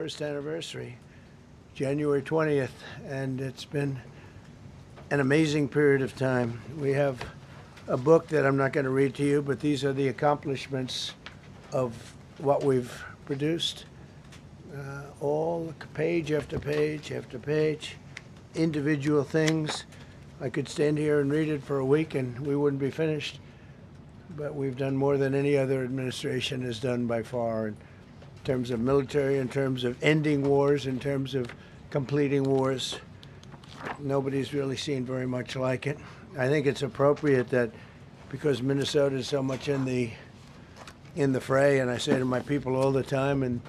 First anniversary, January 20th, and it's been an amazing period of time. We have a book that I'm not going to read to you, but these are the accomplishments of what we've produced. All page after page after page, individual things. I could stand here and read it for a week and we wouldn't be finished, but we've done more than any other administration has done by far. In terms of military, in terms of ending wars, in terms of completing wars. Nobody's really seen very much like it. I think it's appropriate that because Minnesota is so much in the fray, and I say to my people all the time, and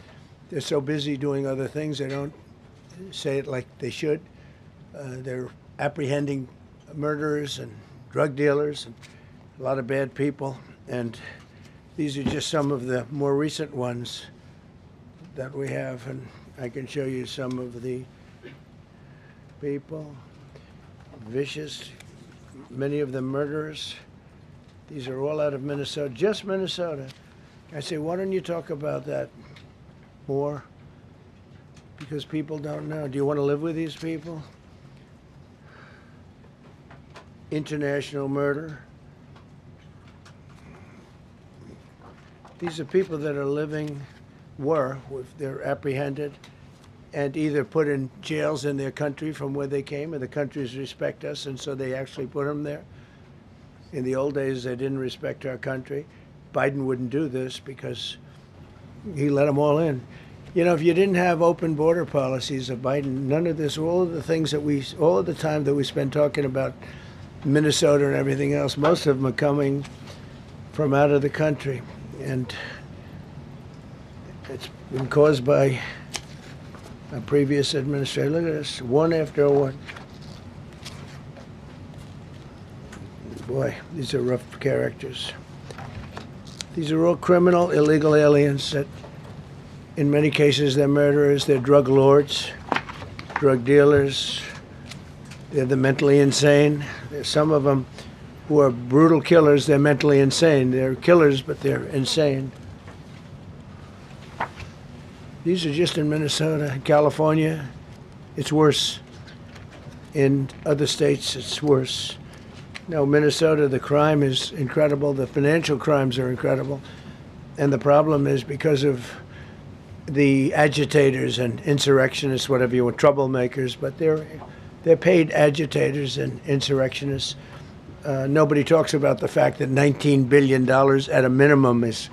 they're so busy doing other things, they don't say it like they should. They're apprehending murderers and drug dealers and a lot of bad people, and these are just some of the more recent ones that we have, and I can show you some of the people, vicious, many of them murderers. These are all out of Minnesota, just Minnesota. I say, why don't you talk about that more? Because people don't know. Do you want to live with these people? International murder. These are people that are living, they're apprehended and either put in jails in their country from where they came, and the countries respect us, and so they actually put them there. In the old days, they didn't respect our country. Biden wouldn't do this because he let them all in. You know, if you didn't have open border policies of Biden, none of this, all of the things that all of the time that we spend talking about Minnesota and everything else, most of them are coming from out of the country. And it's been caused by a previous administration. Look at this, one after one. Boy, these are rough characters. These are all criminal, illegal aliens that, in many cases, they're murderers, they're drug lords, drug dealers. They're the mentally insane. There's some of them who are brutal killers, they're mentally insane. They're killers, but they're insane. These are just in Minnesota. California, it's worse. In other states, it's worse. Now, Minnesota, the crime is incredible. The financial crimes are incredible. And the problem is because of the agitators and insurrectionists, whatever you want, troublemakers, but they're paid agitators and insurrectionists. Nobody talks about the fact that $19 billion at a minimum is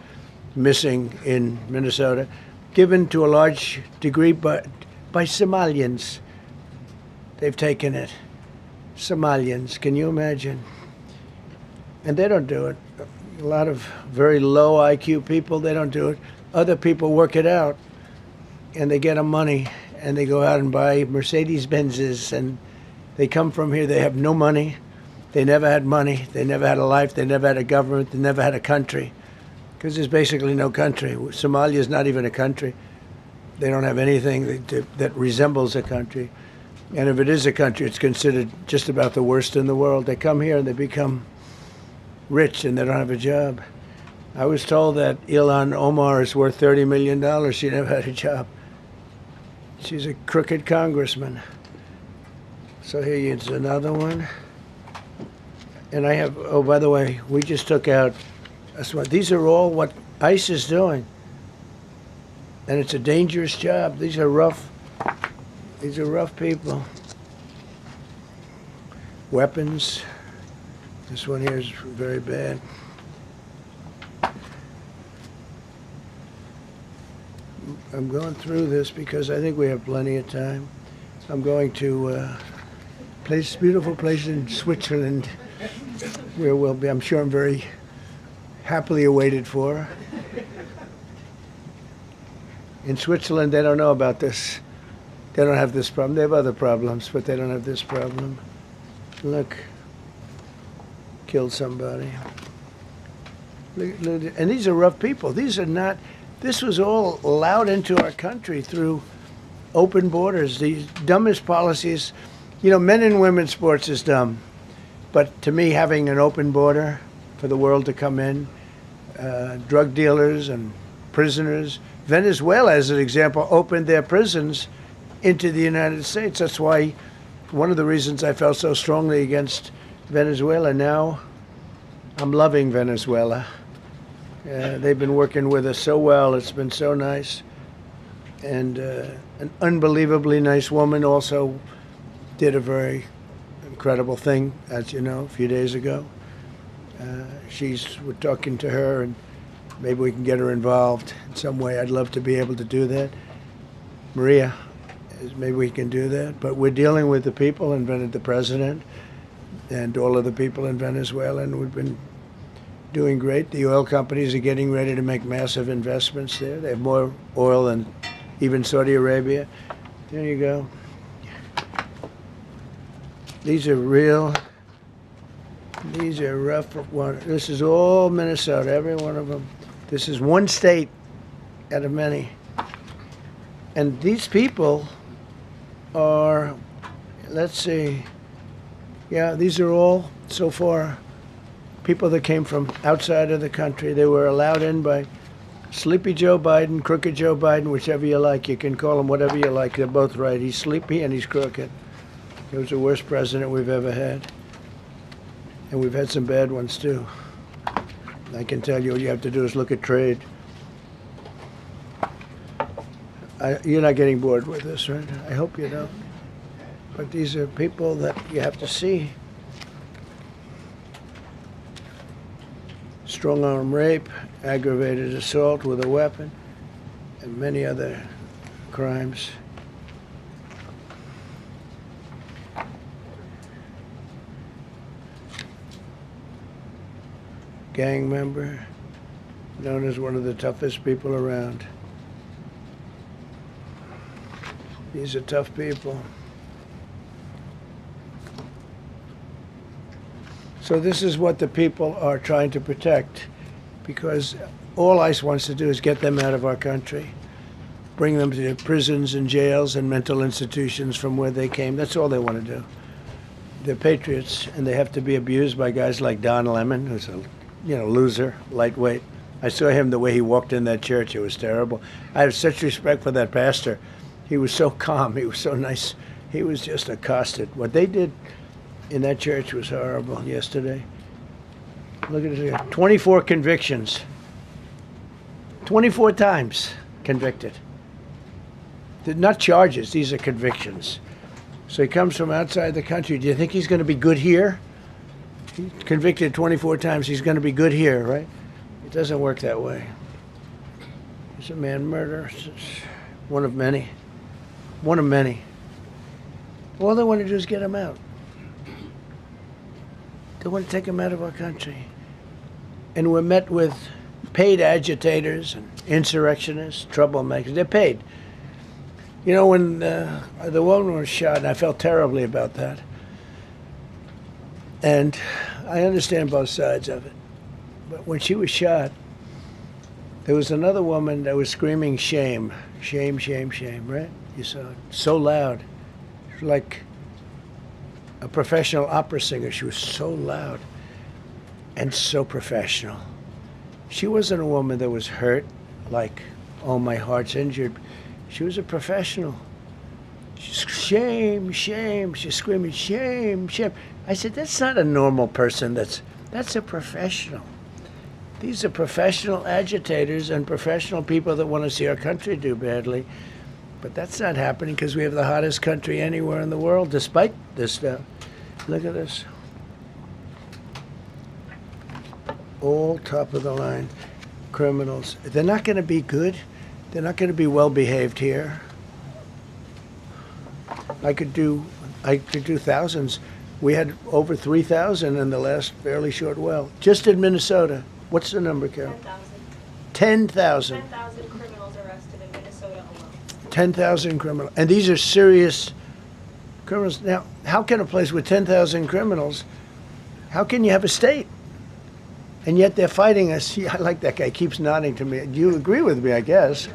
missing in Minnesota, given to a large degree by Somalians. They've taken it. Somalians, can you imagine? And they don't do it. A lot of very low IQ people, they don't do it. Other people work it out, and they get them money, and they go out and buy Mercedes-Benzes, and they come from here, they have no money. They never had money. They never had a life. They never had a government. They never had a country, because there's basically no country. Somalia is not even a country. They don't have anything that resembles a country. And if it is a country, it's considered just about the worst in the world. They come here and they become rich and they don't have a job. I was told that Ilhan Omar is worth $30 million. She never had a job. She's a crooked congressman. So here is another one. And I have, oh, by the way, we just took out, these are all what ICE is doing. And it's a dangerous job. These are rough people. Weapons. This one here is very bad. I'm going through this because I think we have plenty of time. I'm going to beautiful place in Switzerland, where we'll be, I'm sure I'm very happily awaited for. In Switzerland, they don't know about this. They don't have this problem. They have other problems, but they don't have this problem. Look, killed somebody. And these are rough people. These are not, this was all allowed into our country through open borders. These dumbest policies, you know, men and women's sports is dumb. But to me, having an open border for the world to come in, drug dealers and prisoners. Venezuela, as an example, opened their prisons into the United States. That's why one of the reasons I felt so strongly against Venezuela. Now I'm loving Venezuela. They've been working with us so well. It's been so nice. And an unbelievably nice woman also did a very incredible thing, as you know, a few days ago. We're talking to her, and maybe we can get her involved in some way. I'd love to be able to do that. Maria, maybe we can do that. But we're dealing with the people and the president and all of the people in Venezuela, and we've been doing great. The oil companies are getting ready to make massive investments there. They have more oil than even Saudi Arabia. There you go. These are rough ones. This is all Minnesota, every one of them. This is one state out of many. And these people are, let's see, yeah, these are all, so far, people that came from outside of the country. They were allowed in by Sleepy Joe Biden, Crooked Joe Biden, whichever you like. You can call him whatever you like. They're both right. He's sleepy and he's crooked. He was the worst president we've ever had. And we've had some bad ones, too. I can tell you, all you have to do is look at trade. You're not getting bored with this, right? I hope you don't. But these are people that you have to see. Strong-arm rape, aggravated assault with a weapon, and many other crimes. Gang member, known as one of the toughest people around. These are tough people. So this is what the people are trying to protect, because all ICE wants to do is get them out of our country, bring them to prisons and jails and mental institutions from where they came. That's all they want to do. They're patriots, and they have to be abused by guys like Don Lemon, who's a loser, lightweight. I saw him the way he walked in that church. It was terrible. I have such respect for that pastor. He was so calm. He was so nice. He was just accosted. What they did in that church was horrible yesterday. Look at it. 24 convictions. 24 times convicted. They're not charges. These are convictions. So he comes from outside the country. Do you think he's going to be good here? He's convicted 24 times. He's going to be good here, right? It doesn't work that way. He's a man murderer. One of many. One of many. All they want to do is get him out. They want to take him out of our country. And we're met with paid agitators and insurrectionists, troublemakers. They're paid. You know, when the woman was shot, and I felt terribly about that. And I understand both sides of it. But when she was shot, there was another woman that was screaming shame. Shame, shame, shame, right? You saw it. So loud. It was like a professional opera singer. She was so loud and so professional. She wasn't a woman that was hurt, like, oh, my heart's injured. She was a professional. She's shame, shame. She's screaming, shame, shame. I said, that's not a normal person. That's a professional. These are professional agitators and professional people that want to see our country do badly. But that's not happening because we have the hottest country anywhere in the world, despite this stuff. Look at this. All top of the line criminals. They're not going to be good. They're not going to be well behaved here. I could do thousands. We had over 3,000 in the last fairly short while. Just in Minnesota. What's the number, Carol? 10,000. 10,000 criminals arrested in Minnesota alone. 10,000 criminals. And these are serious criminals. Now, how can a place with 10,000 criminals, how can you have a state? And yet they're fighting us. I like that guy. He keeps nodding to me. Do you agree with me, I guess?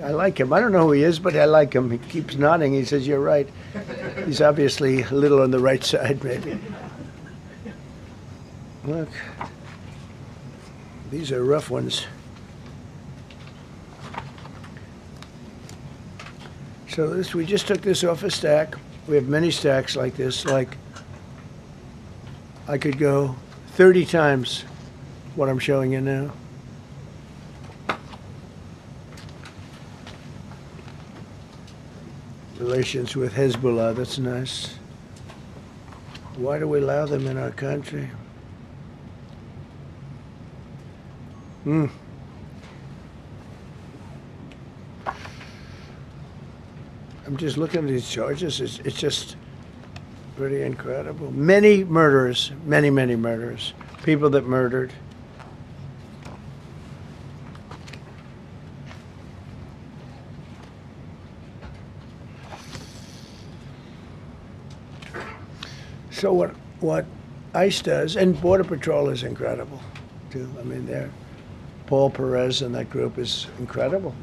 I like him. I don't know who he is, but I like him. He keeps nodding. He says, you're right. He's obviously a little on the right side, maybe. Look. These are rough ones. So this, we just took this off a stack. We have many stacks like this. Like, I could go 30 times what I'm showing you now. Relations with Hezbollah, that's nice. Why do we allow them in our country? I'm just looking at these charges. It's just pretty incredible. Many murderers, many murderers. People that murdered. So what ICE does, and Border Patrol is incredible, too. I mean, Paul Perez and that group is incredible.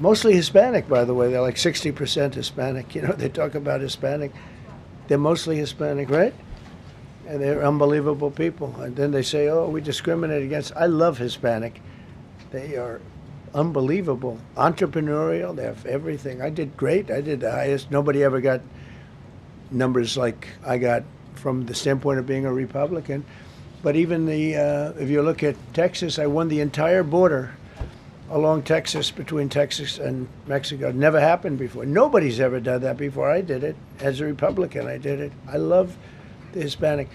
Mostly Hispanic, by the way. They're like 60% Hispanic. You know, they talk about Hispanic. They're mostly Hispanic, right? And they're unbelievable people. And then they say, oh, we discriminate against. I love Hispanic. They are unbelievable. Entrepreneurial. They have everything. I did great. I did the highest. Nobody ever got numbers like I got from the standpoint of being a Republican. But even if you look at Texas, I won the entire border along Texas, between Texas and Mexico. It never happened before. Nobody's ever done that before. I did it. As a Republican, I did it. I love the Hispanic.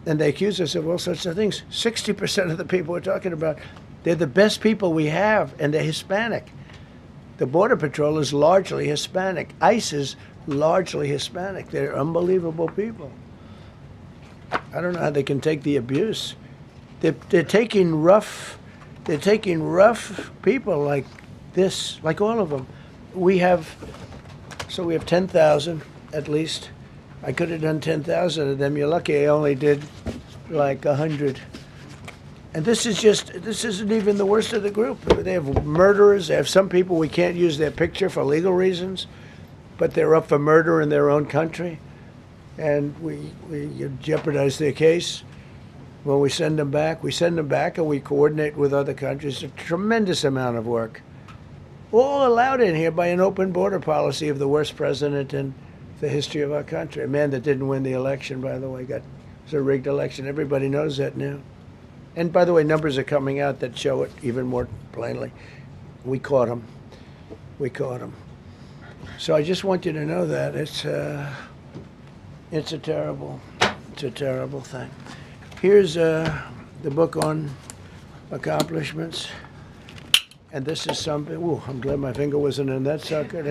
And they accuse us of all sorts of things. 60% of the people we're talking about, they're the best people we have, and they're Hispanic. The Border Patrol is largely Hispanic. ICE is largely Hispanic. They're unbelievable people. I don't know how they can take the abuse. They're taking rough people like this, like all of them. We have 10,000 at least. I could have done 10,000 of them. You're lucky I only did like 100. And this isn't even the worst of the group. They have murderers. They have some people we can't use their picture for legal reasons, but they're up for murder in their own country. And we jeopardize their case. When we send them back and we coordinate with other countries. A tremendous amount of work. All allowed in here by an open border policy of the worst president in the history of our country. A man that didn't win the election, by the way. It was a rigged election. Everybody knows that now. And by the way, numbers are coming out that show it even more plainly. We caught him. So I just want you to know that it's a terrible thing. Here's the book on accomplishments. And this is something, ooh, I'm glad my finger wasn't in that sucker.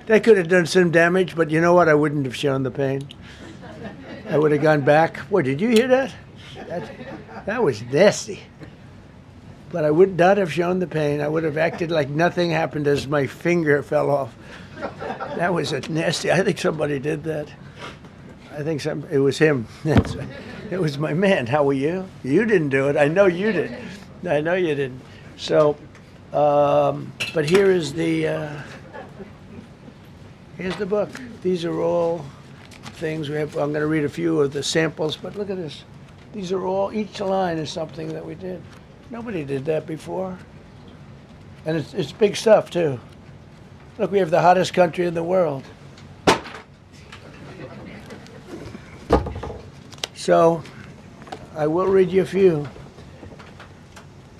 That could have done some damage, but you know what? I wouldn't have shown the pain. I would have gone back. What, did you hear that? That was nasty. But I would not have shown the pain. I would have acted like nothing happened as my finger fell off. That was a nasty, I think somebody did that. It was him. It was my man. How were you? You didn't do it. I know you did. I know you didn't. So, but here's the book. These are all things we have. I'm going to read a few of the samples, but look at this. These are all, each line is something that we did. Nobody did that before. And it's big stuff, too. Look, we have the hottest country in the world. So, I will read you a few.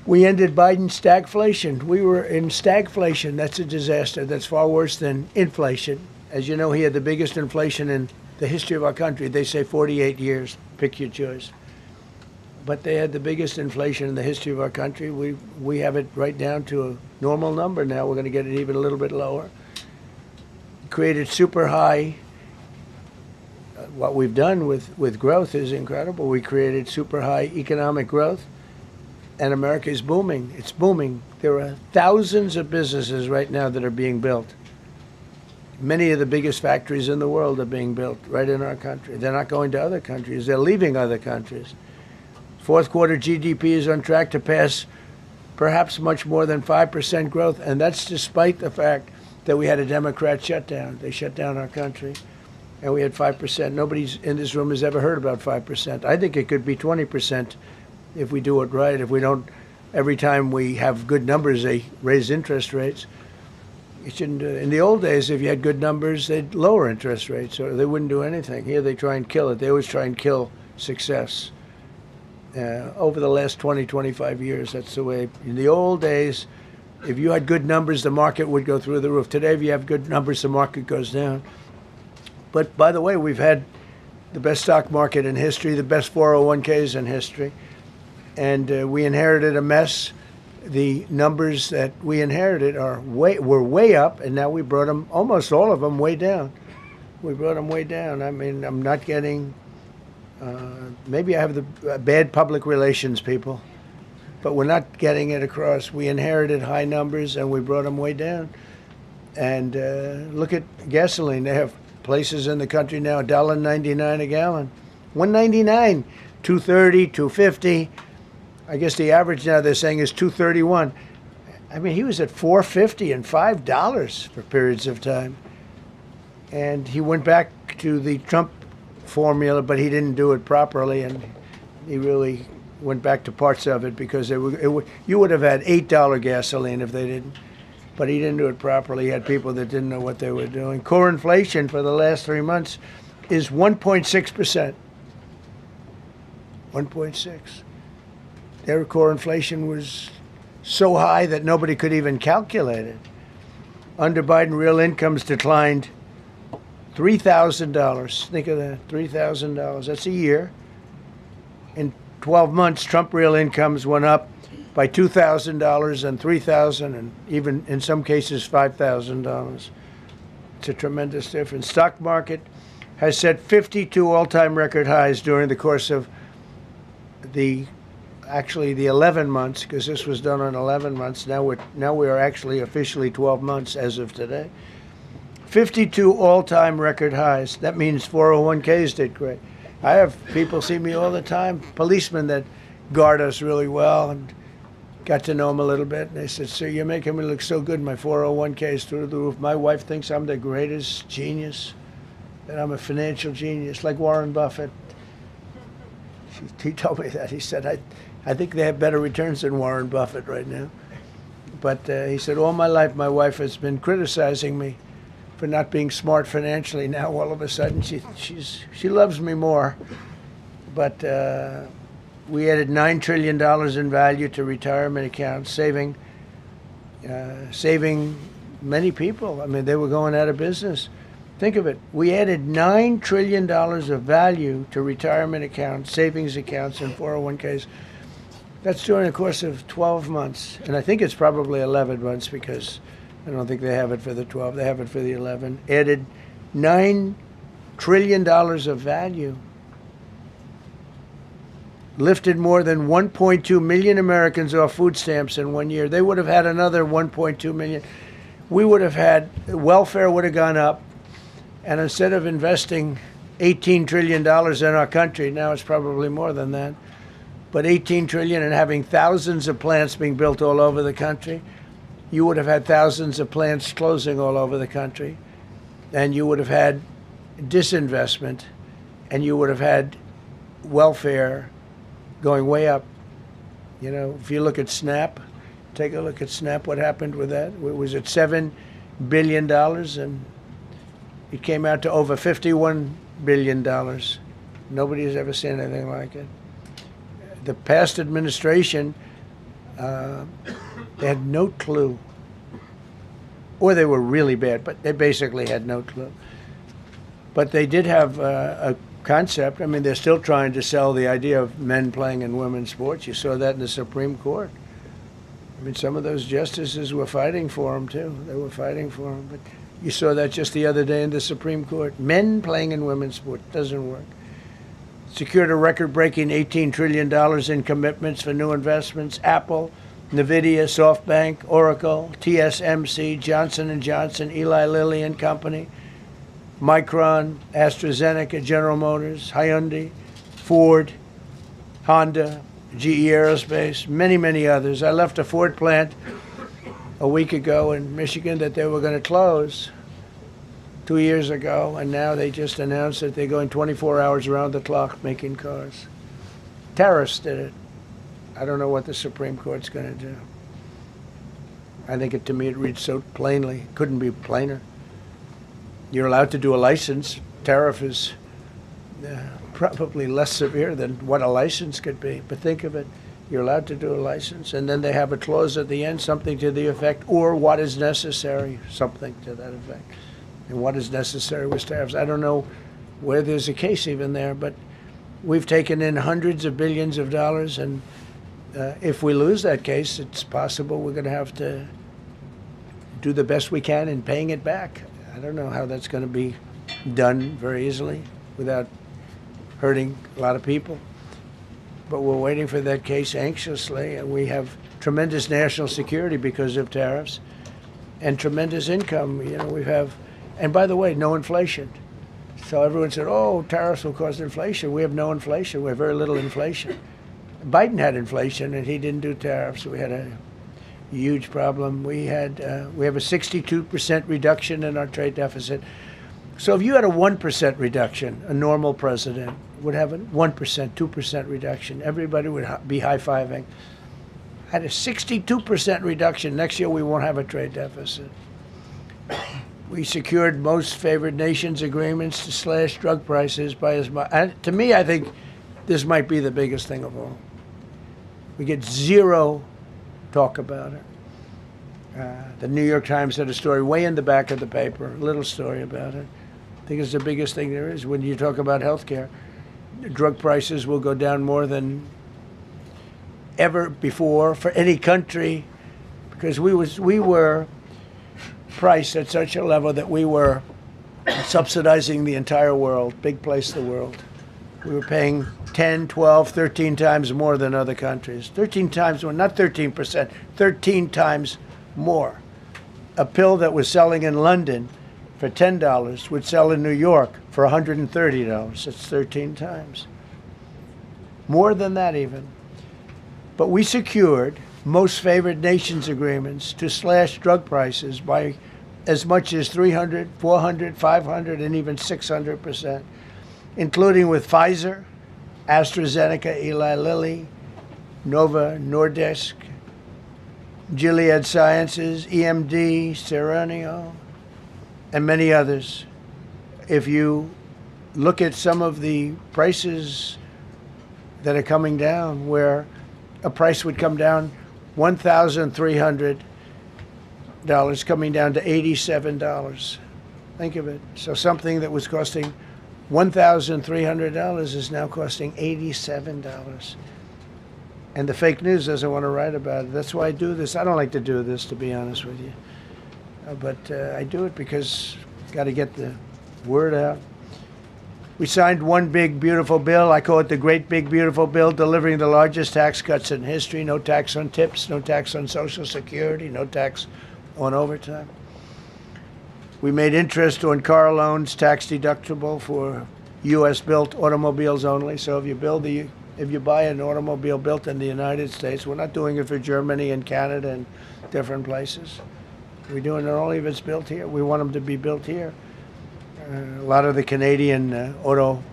We ended Biden's stagflation. We were in stagflation. That's a disaster. That's far worse than inflation. As you know, he had the biggest inflation in the history of our country. They say 48 years. Pick your choice. But they had the biggest inflation in the history of our country. We have it right down to a normal number now. We're going to get it even a little bit lower. Created super high. What we've done with growth is incredible. We created super high economic growth, and America is booming. It's booming. There are thousands of businesses right now that are being built. Many of the biggest factories in the world are being built right in our country. They're not going to other countries. They're leaving other countries. Fourth quarter GDP is on track to pass perhaps much more than 5% growth, and that's despite the fact that we had a Democrat shutdown. They shut down our country, and we had 5%. Nobody's in this room has ever heard about 5%. I think it could be 20% if we do it right. If we don't, every time we have good numbers, they raise interest rates. You shouldn't do it. In the old days, if you had good numbers, they'd lower interest rates, or they wouldn't do anything. Here, they try and kill it. They always try and kill success. Over the last 20, 25 years, that's the way. In the old days, if you had good numbers, the market would go through the roof. Today, if you have good numbers, the market goes down. But by the way, we've had the best stock market in history, the best 401ks in history, and we inherited a mess. The numbers that we inherited were way up, and now we brought them, almost all of them, way down. We brought them way down. I mean, I'm not getting, maybe I have the bad public relations people, but we're not getting it across. We inherited high numbers, and we brought them way down. And look at gasoline. They have places in the country now, $1.99 a gallon. $1.99, $2.30, $2.50. I guess the average now they're saying is $2.31. I mean, he was at $4.50 and $5 for periods of time. And he went back to the Trump formula, but he didn't do it properly, and he really went back to parts of it because you would have had $8 gasoline if they didn't. But he didn't do it properly. He had people that didn't know what they were doing. Core inflation for the last 3 months is 1.6%. 1.6. Their core inflation was so high that nobody could even calculate it. Under Biden, real incomes declined $3,000. Think of that, $3,000. That's a year. In 12 months, Trump real incomes went up by $2,000 and $3,000 and even in some cases $5,000. It's a tremendous difference. Stock market has set 52 all-time record highs during the course of the 11 months, because this was done on 11 months. Now we are actually officially 12 months as of today. 52 all-time record highs. That means 401ks did great. I have people see me all the time, policemen that guard us really well, and got to know them a little bit. And they said, "Sir, you're making me look so good. My 401k is through the roof. My wife thinks I'm the greatest genius, that I'm a financial genius, like Warren Buffett." He told me that. He said, I think they have better returns than Warren Buffett right now. But he said, all my life, my wife has been criticizing me for not being smart financially. Now, all of a sudden, she loves me more. But we added $9 trillion in value to retirement accounts, saving many people. I mean, they were going out of business. Think of it. We added $9 trillion of value to retirement accounts, savings accounts, and 401ks. That's during the course of 12 months. And I think it's probably 11 months because I don't think they have it for the 12. They have it for the 11. Added $9 trillion of value. Lifted more than 1.2 million Americans off food stamps in 1 year. They would have had another 1.2 million. We would have had, welfare would have gone up. And instead of investing $18 trillion in our country, now it's probably more than that, but $18 trillion and having thousands of plants being built all over the country, you would have had thousands of plants closing all over the country, and you would have had disinvestment, and you would have had welfare going way up. You know, if you look at SNAP, take a look at SNAP, what happened with that? It was at $7 billion, and it came out to over $51 billion. Nobody has ever seen anything like it. The past administration, they had no clue. Or they were really bad, but they basically had no clue. But they did have a concept. I mean, they're still trying to sell the idea of men playing in women's sports. You saw that in the Supreme Court. I mean, some of those justices were fighting for them, too. They were fighting for them. But you saw that just the other day in the Supreme Court. Men playing in women's sports doesn't work. Secured a record-breaking $18 trillion in commitments for new investments. Apple, NVIDIA, SoftBank, Oracle, TSMC, Johnson & Johnson, Eli Lilly and Company, Micron, AstraZeneca, General Motors, Hyundai, Ford, Honda, GE Aerospace, many, many others. I left a Ford plant a week ago in Michigan that they were going to close 2 years ago, and now they just announced that they're going 24 hours around the clock making cars. Tariffs did it. I don't know what the Supreme Court's going to do. I think to me it reads so plainly. Couldn't be plainer. You're allowed to do a license. Tariff is probably less severe than what a license could be. But think of it. You're allowed to do a license, and then they have a clause at the end, something to the effect, or what is necessary, something to that effect. And what is necessary with tariffs. I don't know where there's a case even there, but we've taken in hundreds of billions of dollars, and if we lose that case, it's possible we're going to have to do the best we can in paying it back. I don't know how that's going to be done very easily without hurting a lot of people. But we're waiting for that case anxiously, and we have tremendous national security because of tariffs and tremendous income. You know, we have, and by the way, no inflation. So everyone said, oh, tariffs will cause inflation. We have no inflation. We have very little inflation. Biden had inflation, and he didn't do tariffs. We had a huge problem. We have a 62% reduction in our trade deficit. So if you had a 1% reduction, a normal president would have a 1%, 2% reduction. Everybody would be high-fiving. Had a 62% reduction. Next year, we won't have a trade deficit. We secured most favored nations agreements to slash drug prices by as much. To me, I think this might be the biggest thing of all. We get zero talk about it. The New York Times had a story way in the back of the paper, a little story about it. I think it's the biggest thing there is. When you talk about health care, drug prices will go down more than ever before for any country, because we were priced at such a level that we were subsidizing the entire world, big place of the world. We were paying 10, 12, 13 times more than other countries. 13 times more, not 13%, 13 times more. A pill that was selling in London for $10 would sell in New York for $130. That's 13 times. More than that even. But we secured most favored nations agreements to slash drug prices by as much as 300, 400, 500, and even 600%, including with Pfizer, AstraZeneca, Eli Lilly, Nova Nordisk, Gilead Sciences, EMD, Serenio, and many others. If you look at some of the prices that are coming down, where a price would come down $1,300 coming down to $87. Think of it. So something that was costing $1,300 is now costing $87. And the fake news doesn't want to write about it. That's why I do this. I don't like to do this, to be honest with you. But I do it because I've got to get the word out. We signed one big, beautiful bill. I call it the Great Big Beautiful Bill, delivering the largest tax cuts in history. No tax on tips, no tax on Social Security, no tax on overtime. We made interest on car loans tax deductible for U.S.-built automobiles only. So if you buy an automobile built in the United States, we're not doing it for Germany and Canada and different places. We're doing it only if it's built here. We want them to be built here. A lot of the Canadian auto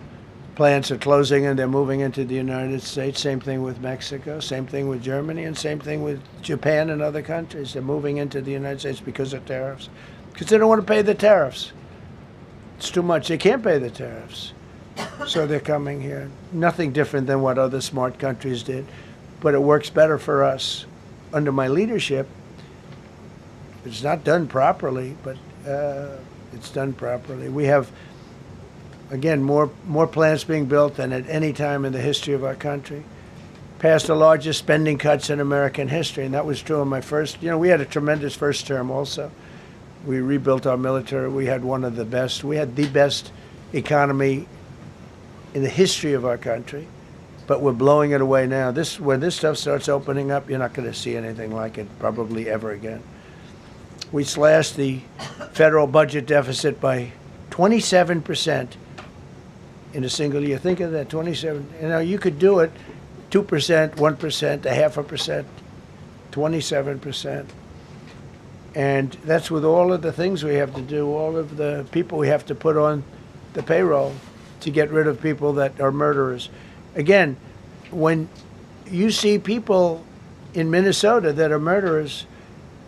plants are closing and they're moving into the United States. Same thing with Mexico, same thing with Germany, and same thing with Japan and other countries. They're moving into the United States because of tariffs. Because they don't want to pay the tariffs. It's too much. They can't pay the tariffs. So they're coming here. Nothing different than what other smart countries did. But it works better for us. Under my leadership, it's not done properly, but it's done properly. We have, again, more plants being built than at any time in the history of our country. Passed the largest spending cuts in American history, and that was true in my first. We had a tremendous first term also. We rebuilt our military. We had one of the best. We had the best economy in the history of our country, but we're blowing it away now. When this stuff starts opening up, you're not going to see anything like it probably ever again. We slashed the federal budget deficit by 27% in a single year. Think of that, 27. You could do it 2%, 1%, 0.5%, 27%. And that's with all of the things we have to do, all of the people we have to put on the payroll to get rid of people that are murderers. Again, when you see people in Minnesota that are murderers,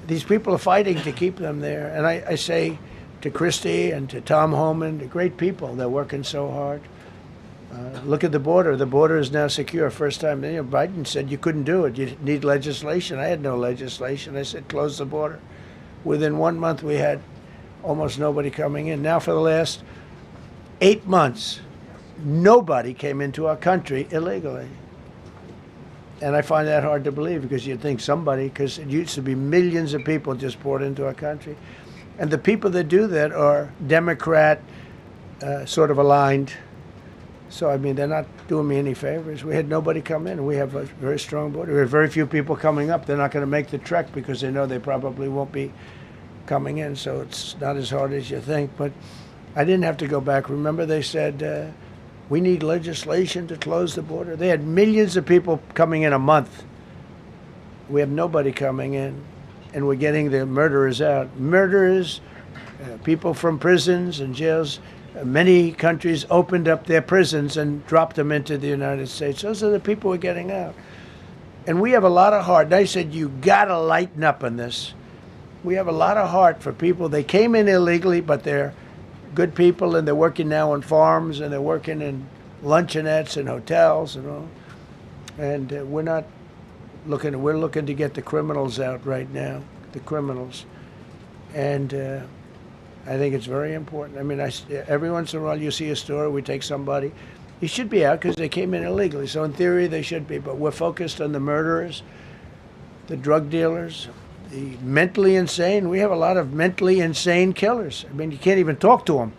these people are fighting to keep them there. And I say to Christie and to Tom Homan, the great people, they're working so hard. Look at the border. The border is now secure. First time, Biden said you couldn't do it. You need legislation. I had no legislation. I said close the border. Within 1 month, we had almost nobody coming in. Now for the last 8 months, nobody came into our country illegally. And I find that hard to believe because you'd think somebody, because it used to be millions of people just poured into our country. And the people that do that are Democrat sort of aligned. So, I mean, they're not doing me any favors. We had nobody come in. We have a very strong border. We have very few people coming up. They're not going to make the trek because they know they probably won't be coming in. So it's not as hard as you think. But I didn't have to go back. Remember, they said, we need legislation to close the border. They had millions of people coming in a month. We have nobody coming in. And we're getting the murderers out. Murderers, people from prisons and jails. Many countries opened up their prisons and dropped them into the United States. Those are the people we're getting out. And we have a lot of heart. They said, you got to lighten up on this. We have a lot of heart for people. They came in illegally, but they're good people, and they're working now on farms, and they're working in luncheonettes and hotels and all. And we're looking to get the criminals out right now, the criminals. And I think it's very important. I mean, every once in a while you see a story, we take somebody. He should be out because they came in illegally. So in theory, they should be. But we're focused on the murderers, the drug dealers, the mentally insane. We have a lot of mentally insane killers. I mean, you can't even talk to them.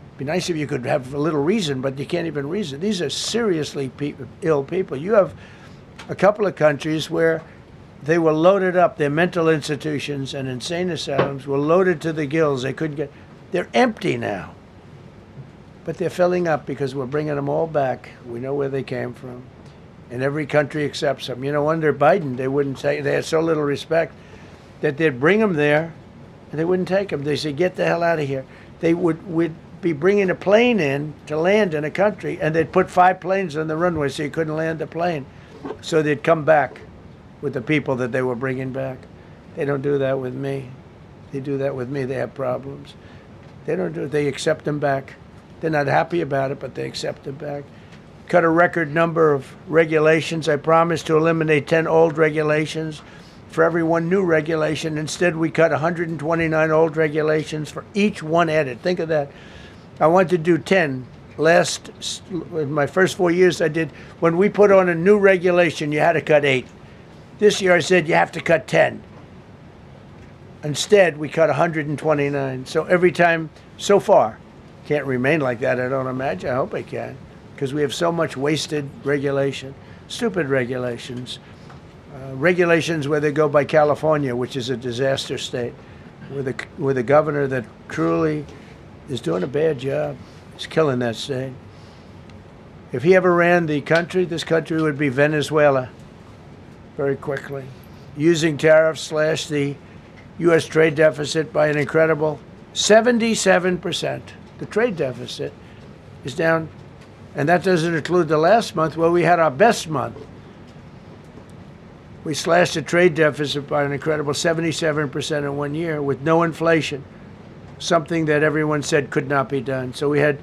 It'd be nice if you could have a little reason, but you can't even reason. These are seriously ill people. You have a couple of countries where they were loaded up. Their mental institutions and insane asylums were loaded to the gills. They couldn't get. They're empty now. But they're filling up because we're bringing them all back. We know where they came from. And every country accepts them. You know, under Biden, they wouldn't take. They had so little respect that they'd bring them there and they wouldn't take them. They said, get the hell out of here. They would be bringing a plane in to land in a country, and they'd put 5 planes on the runway so you couldn't land the plane. So they'd come back with the people that they were bringing back. They don't do that with me. They do that with me, they have problems. They don't do it. They accept them back. They're not happy about it, but they accept them back. Cut a record number of regulations. I promised to eliminate 10 old regulations for every one new regulation. Instead, we cut 129 old regulations for each one added. Think of that. I wanted to do 10. In my first 4 years, I did. When we put on a new regulation, you had to cut 8. This year I said you have to cut 10. Instead, we cut 129. So every time, so far, can't remain like that, I don't imagine. I hope I can, because we have so much wasted regulation, stupid regulations. Regulations where they go by California, which is a disaster state, with a governor that truly is doing a bad job. He's killing that state. If he ever ran the country, this country would be Venezuela. Very quickly, using tariffs slash the U.S. trade deficit by an incredible 77%. The trade deficit is down, and that doesn't include the last month where we had our best month. We slashed the trade deficit by an incredible 77% in 1 year with no inflation, something that everyone said could not be done. So we had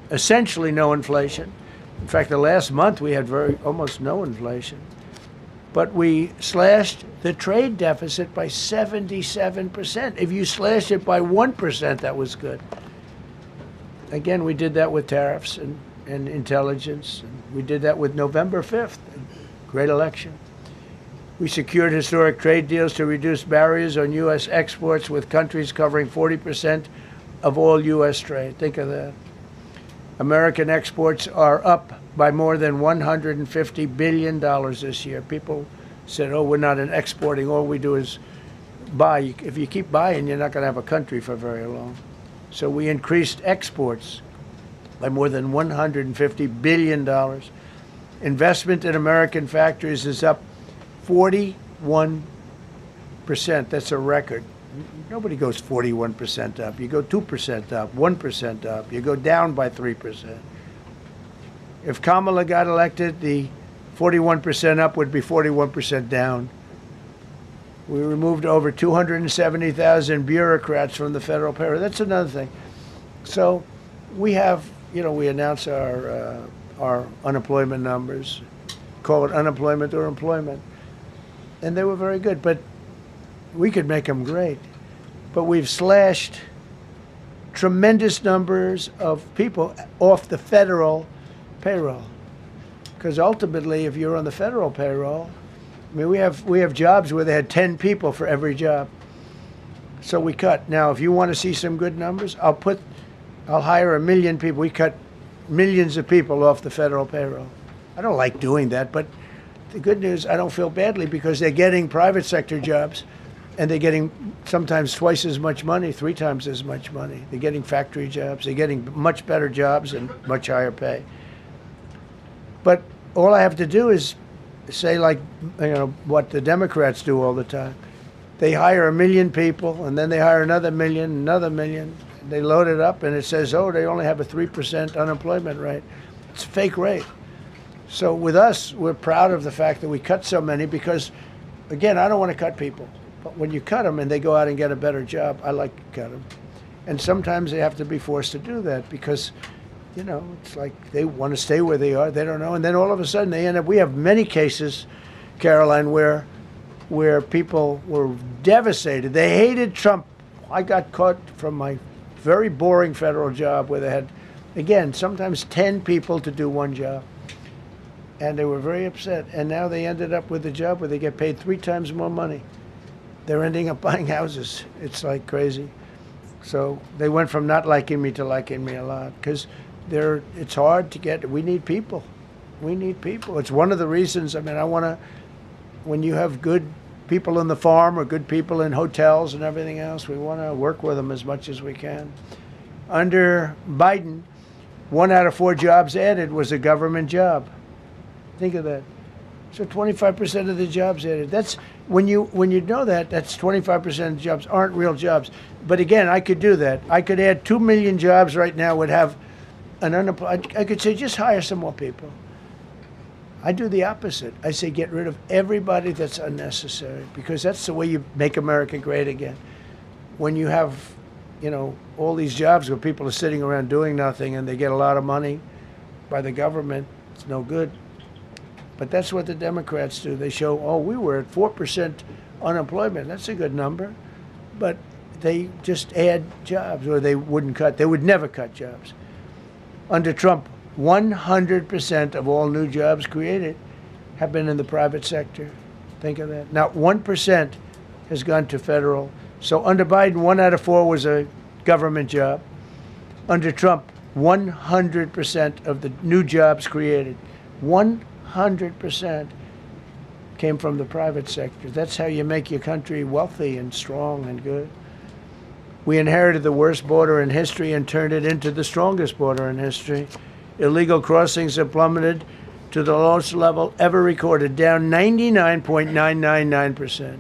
essentially no inflation. In fact, the last month we had almost no inflation. But we slashed the trade deficit by 77%. If you slashed it by 1%, that was good. Again, we did that with tariffs and intelligence. We did that with November 5th, great election. We secured historic trade deals to reduce barriers on U.S. exports with countries covering 40% of all U.S. trade. Think of that. American exports are up by more than $150 billion this year. People said, oh, we're not exporting. All we do is buy. If you keep buying, you're not going to have a country for very long. So we increased exports by more than $150 billion. Investment in American factories is up 41%. That's a record. Nobody goes 41% up. You go 2% up, 1% up. You go down by 3%. If Kamala got elected, the 41% up would be 41% down. We removed over 270,000 bureaucrats from the federal payroll. That's another thing. So we have, we announce our unemployment numbers, call it unemployment or employment. And they were very good, but we could make them great. But we've slashed tremendous numbers of people off the federal payroll. Because ultimately, if you're on the federal payroll, I mean, we have jobs where they had 10 people for every job. So we cut. Now, if you want to see some good numbers, I'll hire 1 million people. We cut millions of people off the federal payroll. I don't like doing that, but the good news, I don't feel badly because they're getting private sector jobs and they're getting sometimes twice as much money, 3 times as much money. They're getting factory jobs. They're getting much better jobs and much higher pay. But all I have to do is say, like, what the Democrats do all the time. They hire 1 million people, and then they hire another million. They load it up, and it says, oh, they only have a 3% unemployment rate. It's a fake rate. So with us, we're proud of the fact that we cut so many because, again, I don't want to cut people. But when you cut them and they go out and get a better job, I like to cut them. And sometimes they have to be forced to do that because, it's like they want to stay where they are. They don't know. And then all of a sudden they end up, we have many cases, Karoline, where people were devastated. They hated Trump. I got caught from my very boring federal job where they had, again, sometimes 10 people to do one job. And they were very upset. And now they ended up with a job where they get paid 3 times more money. They're ending up buying houses. It's like crazy. So they went from not liking me to liking me a lot because it's hard to get. We need people. We need people. It's one of the reasons. I mean, when you have good people in the farm or good people in hotels and everything else, we want to work with them as much as we can. Under Biden, 1 out of 4 jobs added was a government job. Think of that. So 25% of the jobs added. That's when you know that, that's 25% of jobs aren't real jobs. But again, I could do that. I could add 2 million jobs right now, would have an unemployed. I could say just hire some more people. I do the opposite. I say get rid of everybody that's unnecessary because that's the way you make America great again. When you have, all these jobs where people are sitting around doing nothing and they get a lot of money by the government, it's no good. But that's what the Democrats do. They show, oh, we were at 4% unemployment. That's a good number. But they just add jobs, or they wouldn't cut. They would never cut jobs. Under Trump, 100% of all new jobs created have been in the private sector. Think of that. Not 1% has gone to federal. So under Biden, 1 out of 4 was a government job. Under Trump, 100% of the new jobs created, 100% came from the private sector. That's how you make your country wealthy and strong and good. We inherited the worst border in history and turned it into the strongest border in history. Illegal crossings have plummeted to the lowest level ever recorded, down 99.999%.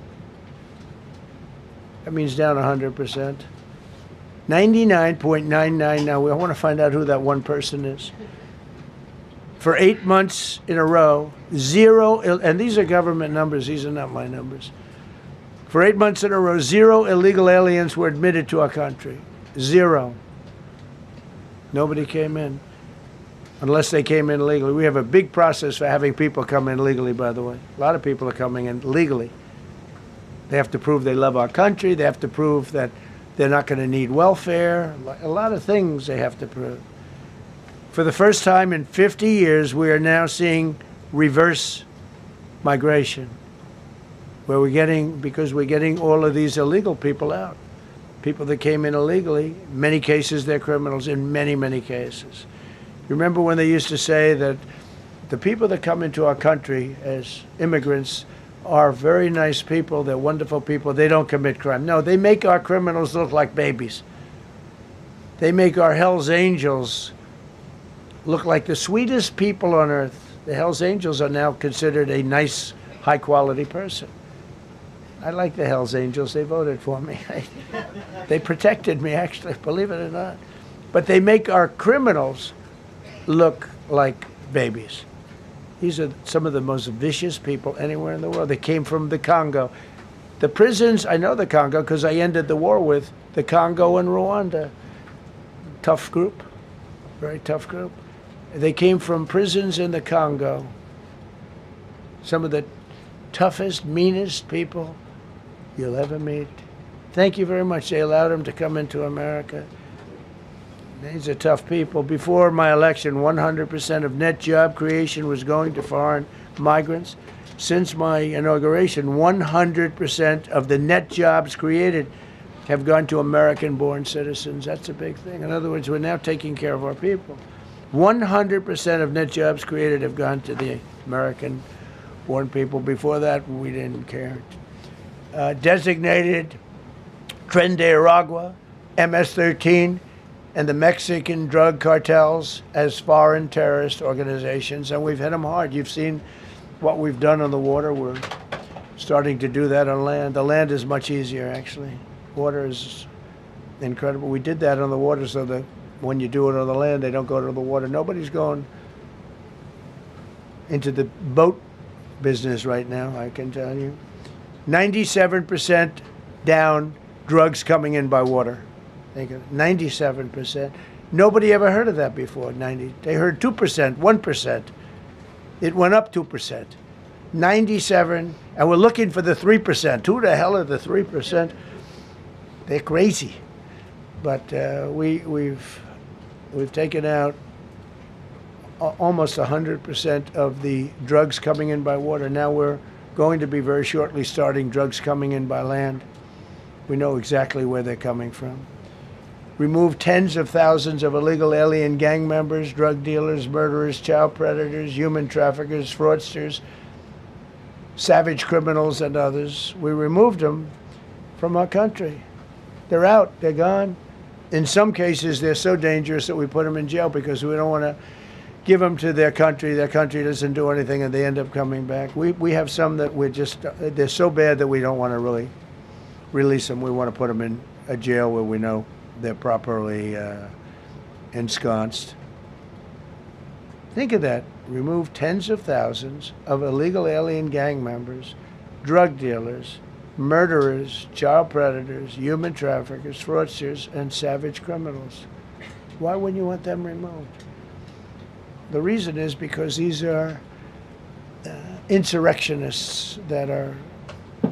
That means down 100%. 99.99. Now, I want to find out who that one person is. For 8 months in a row, 0, and these are government numbers, these are not my numbers. For 8 months in a row, 0 illegal aliens were admitted to our country. 0. Nobody came in, unless they came in legally. We have a big process for having people come in legally, by the way. A lot of people are coming in legally. They have to prove they love our country. They have to prove that they're not going to need welfare. A lot of things they have to prove. For the first time in 50 years, we are now seeing reverse migration, where because we're getting all of these illegal people out. People that came in illegally, in many cases they're criminals, in many, many cases. You remember when they used to say that the people that come into our country as immigrants are very nice people, they're wonderful people, they don't commit crime. No, they make our criminals look like babies. They make our Hell's Angels look like the sweetest people on earth. The Hell's Angels are now considered a nice, high-quality person. I like the Hell's Angels. They voted for me. They protected me, actually, believe it or not. But they make our criminals look like babies. These are some of the most vicious people anywhere in the world. They came from the Congo. The prisons, I know the Congo because I ended the war with the Congo and Rwanda. Tough group, very tough group. They came from prisons in the Congo. Some of the toughest, meanest people you'll ever meet. Thank you very much. They allowed him to come into America. These are tough people. Before my election, 100% of net job creation was going to foreign migrants. Since my inauguration, 100% of the net jobs created have gone to American-born citizens. That's a big thing. In other words, we're now taking care of our people. 100% of net jobs created have gone to the American-born people. Before that, we didn't care. Designated Tren de Aragua, MS-13, and the Mexican drug cartels as foreign terrorist organizations, and we've hit them hard. You've seen what we've done on the water. We're starting to do that on land. The land is much easier, actually. Water is incredible. We did that on the water so that when you do it on the land, they don't go to the water. Nobody's going into the boat business right now, I can tell you. 97% down drugs coming in by water. Think of it, 97%. Nobody ever heard of that before, 90. They heard 2%, 1%. It went up 2%. 97, and we're looking for the 3%. Who the hell are the 3%? They're crazy. But we've taken out almost 100% of the drugs coming in by water. Now we're going to be very shortly starting drugs coming in by land. We know exactly where they're coming from. Remove tens of thousands of illegal alien gang members, drug dealers, murderers, child predators, human traffickers, fraudsters, savage criminals, and others. We removed them from our country. They're out. They're gone. In some cases, they're so dangerous that we put them in jail because we don't want to give them to their country. Their country doesn't do anything, and they end up coming back. We have some that they're so bad that we don't want to really release them. We want to put them in a jail where we know they're properly ensconced. Think of that. Remove tens of thousands of illegal alien gang members, drug dealers, murderers, child predators, human traffickers, fraudsters, and savage criminals. Why wouldn't you want them removed? The reason is because these are insurrectionists that are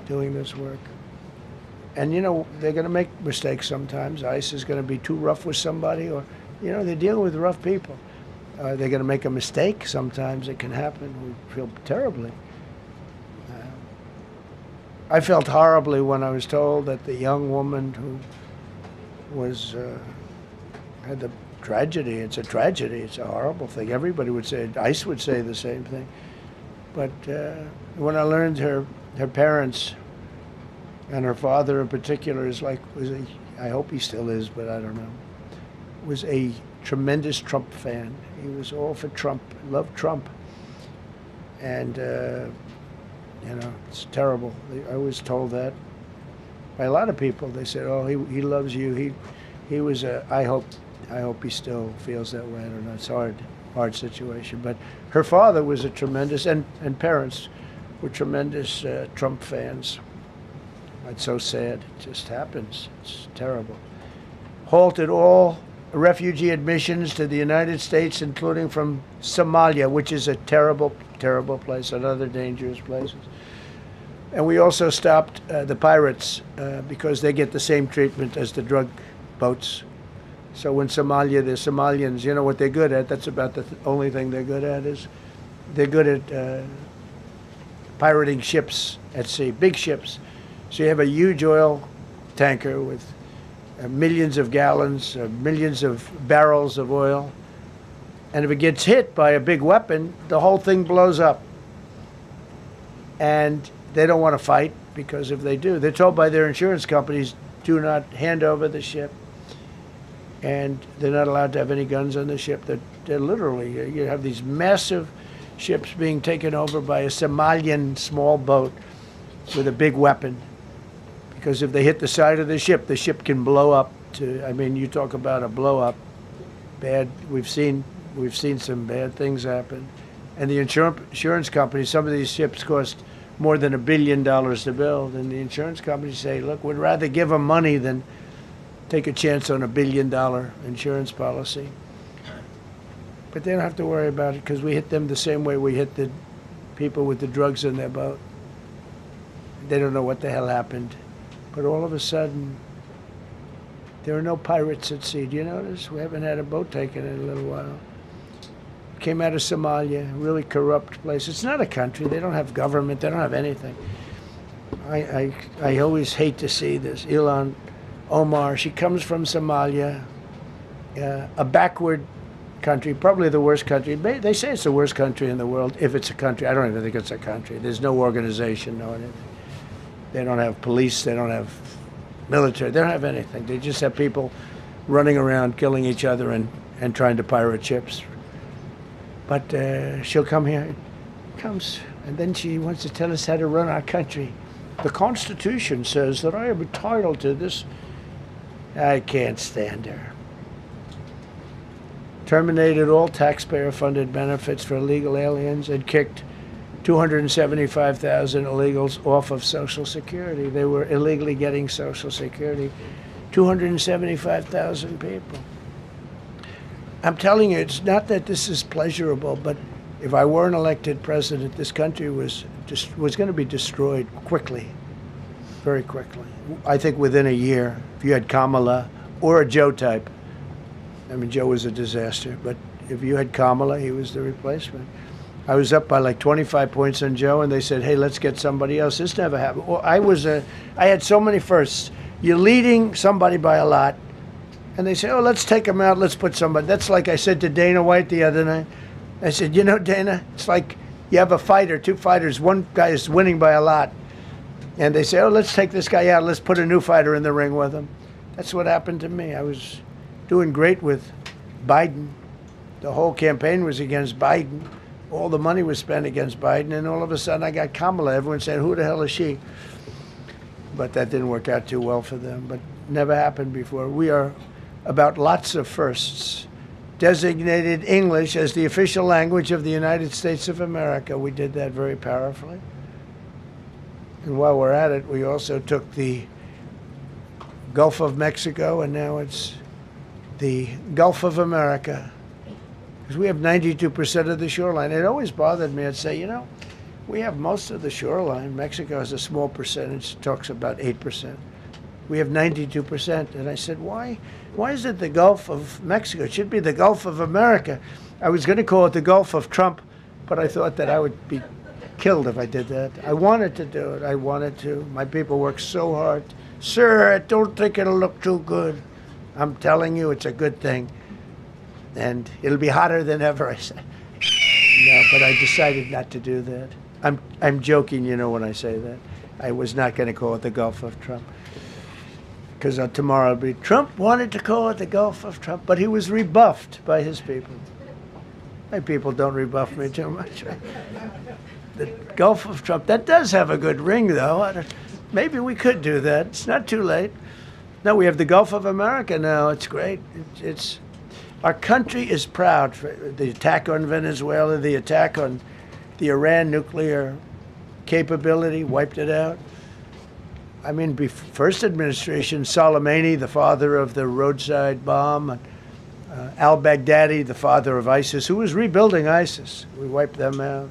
doing this work. And, you know, they're going to make mistakes sometimes. ICE is going to be too rough with somebody, or, you know, they're dealing with rough people. They're going to make a mistake sometimes. It can happen. We feel terribly. I felt horribly when I was told that the young woman who was had the tragedy. It's a tragedy. It's a horrible thing. Everybody would say, ICE would say the same thing. But when I learned her parents and her father in particular I hope he still is, but I don't know, was a tremendous Trump fan. He was all for Trump, loved Trump. And, you know, it's terrible. I was told that by a lot of people. They said, oh, he loves you. He was I hope he still feels that way. I don't know. It's a hard situation. But her father was a tremendous, and parents were tremendous Trump fans. It's so sad. It just happens. It's terrible. Halted all refugee admissions to the United States, including from Somalia, which is a terrible, terrible place, and other dangerous places. And we also stopped the pirates because they get the same treatment as the drug boats. So when Somalia, the Somalians, you know what they're good at? That's about the only thing they're good at is they're good at pirating ships at sea, big ships. So you have a huge oil tanker with millions of gallons, millions of barrels of oil. And if it gets hit by a big weapon, the whole thing blows up. And they don't want to fight, because if they do, they're told by their insurance companies, do not hand over the ship. And they're not allowed to have any guns on the ship. They're literally, you have these massive ships being taken over by a Somalian small boat with a big weapon. Because if they hit the side of the ship can blow up to, I mean, you talk about a blow up. Bad, we've seen some bad things happen. And the insurance companies, some of these ships cost more than $1 billion to build. And the insurance companies say, look, we'd rather give them money than take a chance on $1 billion insurance policy. But they don't have to worry about it because we hit them the same way we hit the people with the drugs in their boat. They don't know what the hell happened. But all of a sudden, there are no pirates at sea. Do you notice? We haven't had a boat taken in a little while. Came out of Somalia, really corrupt place. It's not a country. They don't have government. They don't have anything. I always hate to see this. Ilan Omar, she comes from Somalia, a backward country, probably the worst country. They say it's the worst country in the world, if it's a country. I don't even think it's a country. There's no organization, no anything. They don't have police. They don't have military. They don't have anything. They just have people running around killing each other and trying to pirate ships. But she'll come here, comes, and then she wants to tell us how to run our country. The Constitution says that I am entitled to this. I can't stand her. Terminated all taxpayer-funded benefits for illegal aliens and kicked 275,000 illegals off of Social Security. They were illegally getting Social Security. 275,000 people. I'm telling you, it's not that this is pleasurable, but if I were an elected president, this country was going to be destroyed quickly, very quickly. I think within a year, if you had Kamala or a Joe type. I mean, Joe was a disaster, but if you had Kamala, he was the replacement. I was up by like 25 points on Joe, and they said, hey, let's get somebody else. This never happened. Well, I had so many firsts. You're leading somebody by a lot, and they say, oh, let's take him out, let's put somebody. That's like I said to Dana White the other night. I said, you know, Dana, it's like you have a fighter, two fighters, one guy is winning by a lot. And they say, oh, let's take this guy out, let's put a new fighter in the ring with him. That's what happened to me. I was doing great with Biden. The whole campaign was against Biden. All the money was spent against Biden, and all of a sudden I got Kamala. Everyone said, who the hell is she? But that didn't work out too well for them, but never happened before. We are about lots of firsts. Designated English as the official language of the United States of America. We did that very powerfully. And while we're at it, we also took the Gulf of Mexico, and now it's the Gulf of America. Because we have 92% of the shoreline. It always bothered me. I'd say, you know, we have most of the shoreline. Mexico has a small percentage, talks about 8%. We have 92%. And I said, why is it the Gulf of Mexico? It should be the Gulf of America. I was going to call it the Gulf of Trump, but I thought that I would be killed if I did that. I wanted to do it. I wanted to. My people work so hard. Sir, I don't think it'll look too good. I'm telling you, it's a good thing. And it'll be hotter than ever, I said. No, but I decided not to do that. I'm joking, you know, when I say that. I was not going to call it the Gulf of Trump. Because tomorrow it'll be, Trump wanted to call it the Gulf of Trump, but he was rebuffed by his people. My people don't rebuff me too much. The Gulf of Trump, that does have a good ring, though. Maybe we could do that. It's not too late. No, we have the Gulf of America now. It's great. Our country is proud for the attack on Venezuela, the attack on the Iran nuclear capability, wiped it out. I mean, first administration, Soleimani, the father of the roadside bomb, al-Baghdadi, the father of ISIS, who was rebuilding ISIS. We wiped them out.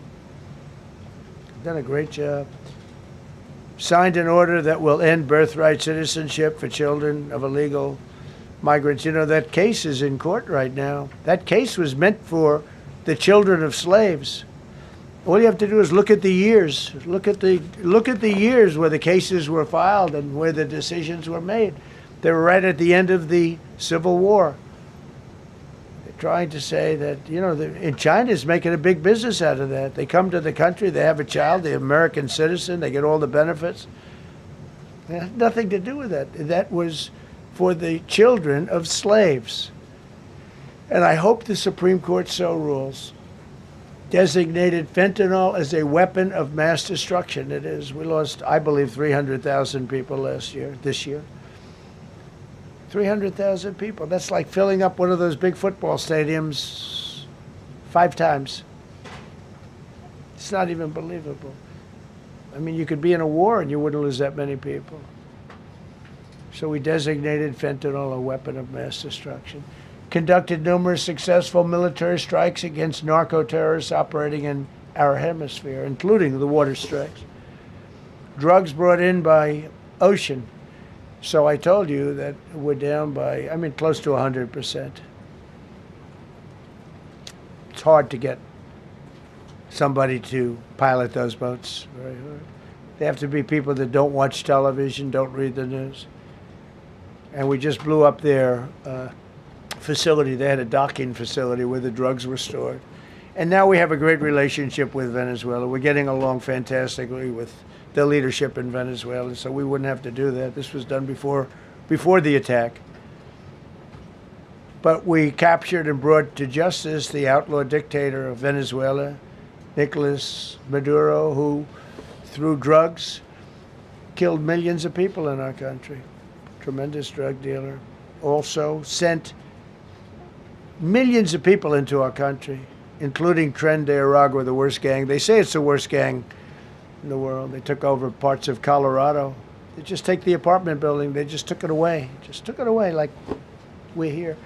Done a great job. Signed an order that will end birthright citizenship for children of illegal migrants. You know, that case is in court right now. That case was meant for the children of slaves. All you have to do is look at the years. Look at the years where the cases were filed and where the decisions were made. They were right at the end of the Civil War. They're trying to say that, you know, in China's making a big business out of that. They come to the country, they have a child, the American citizen, they get all the benefits. It had nothing to do with that. That was for the children of slaves. And I hope the Supreme Court so rules. Designated fentanyl as a weapon of mass destruction. It is. We lost, I believe, 300,000 people this year. 300,000 people. That's like filling up one of those big football stadiums 5 times. It's not even believable. I mean, you could be in a war and you wouldn't lose that many people. So we designated fentanyl a weapon of mass destruction. Conducted numerous successful military strikes against narco-terrorists operating in our hemisphere, including the water strikes. Drugs brought in by ocean. So I told you that we're down by, I mean, close to 100%. It's hard to get somebody to pilot those boats. Very hard. They have to be people that don't watch television, don't read the news. And we just blew up their facility. They had a docking facility where the drugs were stored. And now we have a great relationship with Venezuela. We're getting along fantastically with the leadership in Venezuela, so we wouldn't have to do that. This was done before the attack. But we captured and brought to justice the outlaw dictator of Venezuela, Nicolas Maduro, who, through drugs, killed millions of people in our country. Tremendous drug dealer. Also sent millions of people into our country, including Tren de Aragua, the worst gang. They say it's the worst gang in the world. They took over parts of Colorado. They just take the apartment building. They just took it away. Just took it away like we're here.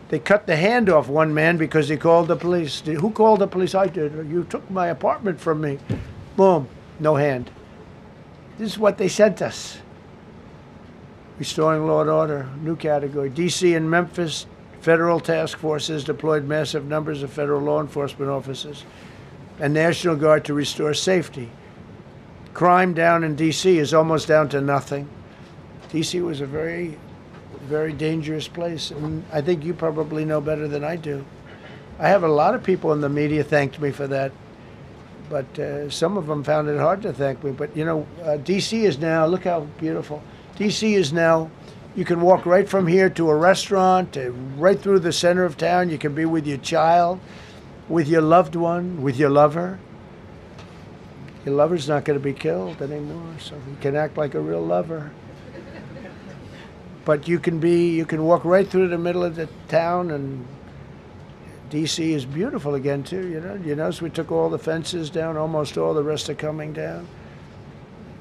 They cut the hand off one man because he called the police. Who called the police? I did. You took my apartment from me. Boom. No hand. This is what they sent us. Restoring law and order, new category. D.C. and Memphis, federal task forces deployed massive numbers of federal law enforcement officers and National Guard to restore safety. Crime down in D.C. is almost down to nothing. D.C. was a very, very dangerous place, and I think you probably know better than I do. I have a lot of people in the media thanked me for that, but some of them found it hard to thank me. But, you know, D.C. is now, look how beautiful. D.C. is now, you can walk right from here to a restaurant, right through the center of town. You can be with your child, with your loved one, with your lover. Your lover's not going to be killed anymore, so you can act like a real lover. But you can walk right through the middle of the town, and D.C. is beautiful again, too, you know. You notice we took all the fences down, almost all, the rest are coming down.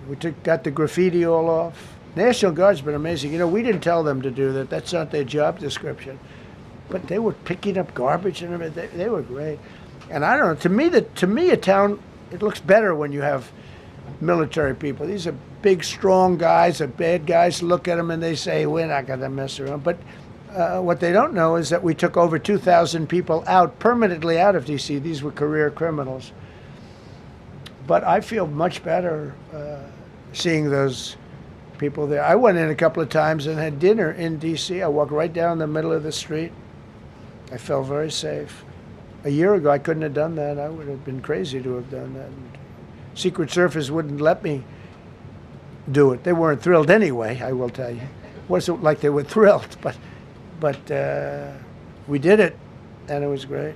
We got the graffiti all off. National Guard's been amazing. You know, we didn't tell them to do that. That's not their job description. But they were picking up garbage and everything. They were great. And I don't know, to me, a town, it looks better when you have military people. These are big, strong guys, are bad guys. Look at them and they say, we're not going to mess around. But what they don't know is that we took over 2,000 people permanently out of D.C. These were career criminals. But I feel much better seeing those people there. I went in a couple of times and had dinner in D.C. I walked right down the middle of the street. I felt very safe. A year ago, I couldn't have done that. I would have been crazy to have done that. Secret Service wouldn't let me do it. They weren't thrilled anyway, I will tell you. It wasn't like they were thrilled, but we did it, and it was great.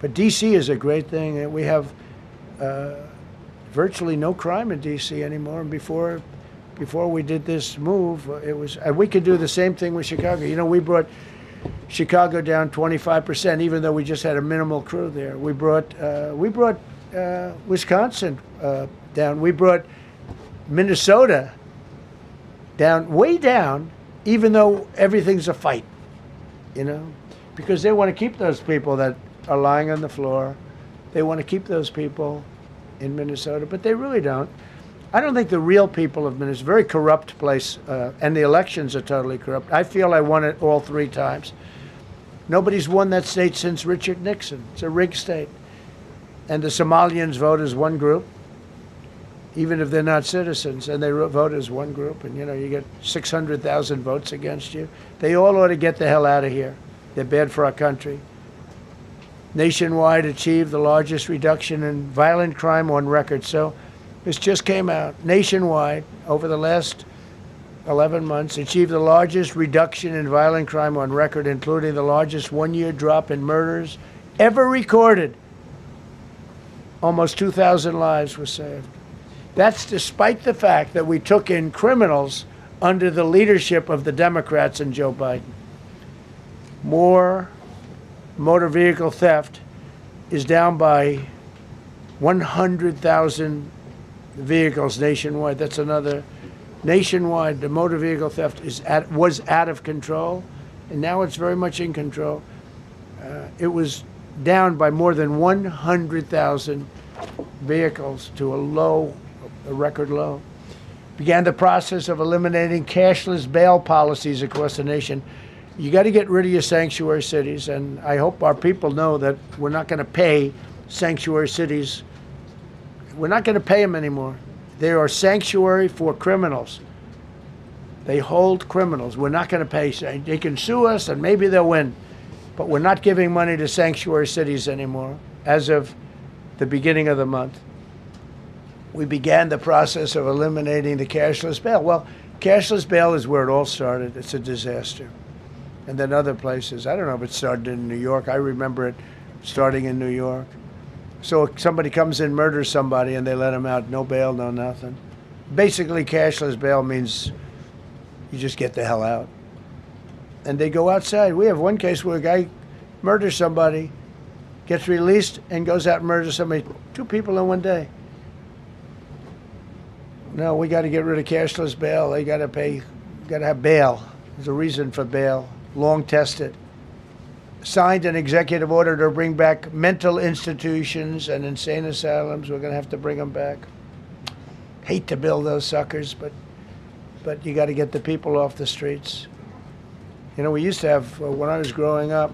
But D.C. is a great thing. We have virtually no crime in D.C. anymore. And before we did this move, it was, and we could do the same thing with Chicago. You know, we brought Chicago down 25%, even though we just had a minimal crew there. We brought Wisconsin down. We brought Minnesota down, way down, even though everything's a fight, you know, because they want to keep those people that are lying on the floor. They want to keep those people in Minnesota, but they really don't. I don't think the real people of Minnesota, it's a very corrupt place, and the elections are totally corrupt. I feel I won it all 3 times. Nobody's won that state since Richard Nixon. It's a rigged state. And the Somalians vote as one group, even if they're not citizens, and they vote as one group, and, you know, you get 600,000 votes against you. They all ought to get the hell out of here. They're bad for our country. Nationwide achieved the largest reduction in violent crime on record. So this just came out. Nationwide, over the last 11 months, achieved the largest reduction in violent crime on record, including the largest one-year drop in murders ever recorded. Almost 2,000 lives were saved. That's despite the fact that we took in criminals under the leadership of the Democrats and Joe Biden. More motor vehicle theft is down by 100,000 The vehicles nationwide, that's another. Nationwide, the motor vehicle theft was out of control, and now it's very much in control. It was down by more than 100,000 vehicles to a record low. Began the process of eliminating cashless bail policies across the nation. You got to get rid of your sanctuary cities, and I hope our people know that we're not going to pay sanctuary cities. We're not going to pay them anymore. They are sanctuary for criminals. They hold criminals. We're not going to pay. They can sue us, and maybe they'll win. But we're not giving money to sanctuary cities anymore as of the beginning of the month. We began the process of eliminating the cashless bail. Well, cashless bail is where it all started. It's a disaster. And then other places. I don't know if it started in New York. I remember it starting in New York. So if somebody comes in, murders somebody, and they let them out, no bail, no nothing. Basically, cashless bail means you just get the hell out. And they go outside. We have one case where a guy murders somebody, gets released, and goes out and murders somebody. 2 people in one day. No, we got to get rid of cashless bail. They got to pay, got to have bail. There's a reason for bail. Long tested. Signed an executive order to bring back mental institutions and insane asylums. We're going to have to bring them back. Hate to build those suckers, but you got to get the people off the streets. You know, we used to have, when I was growing up,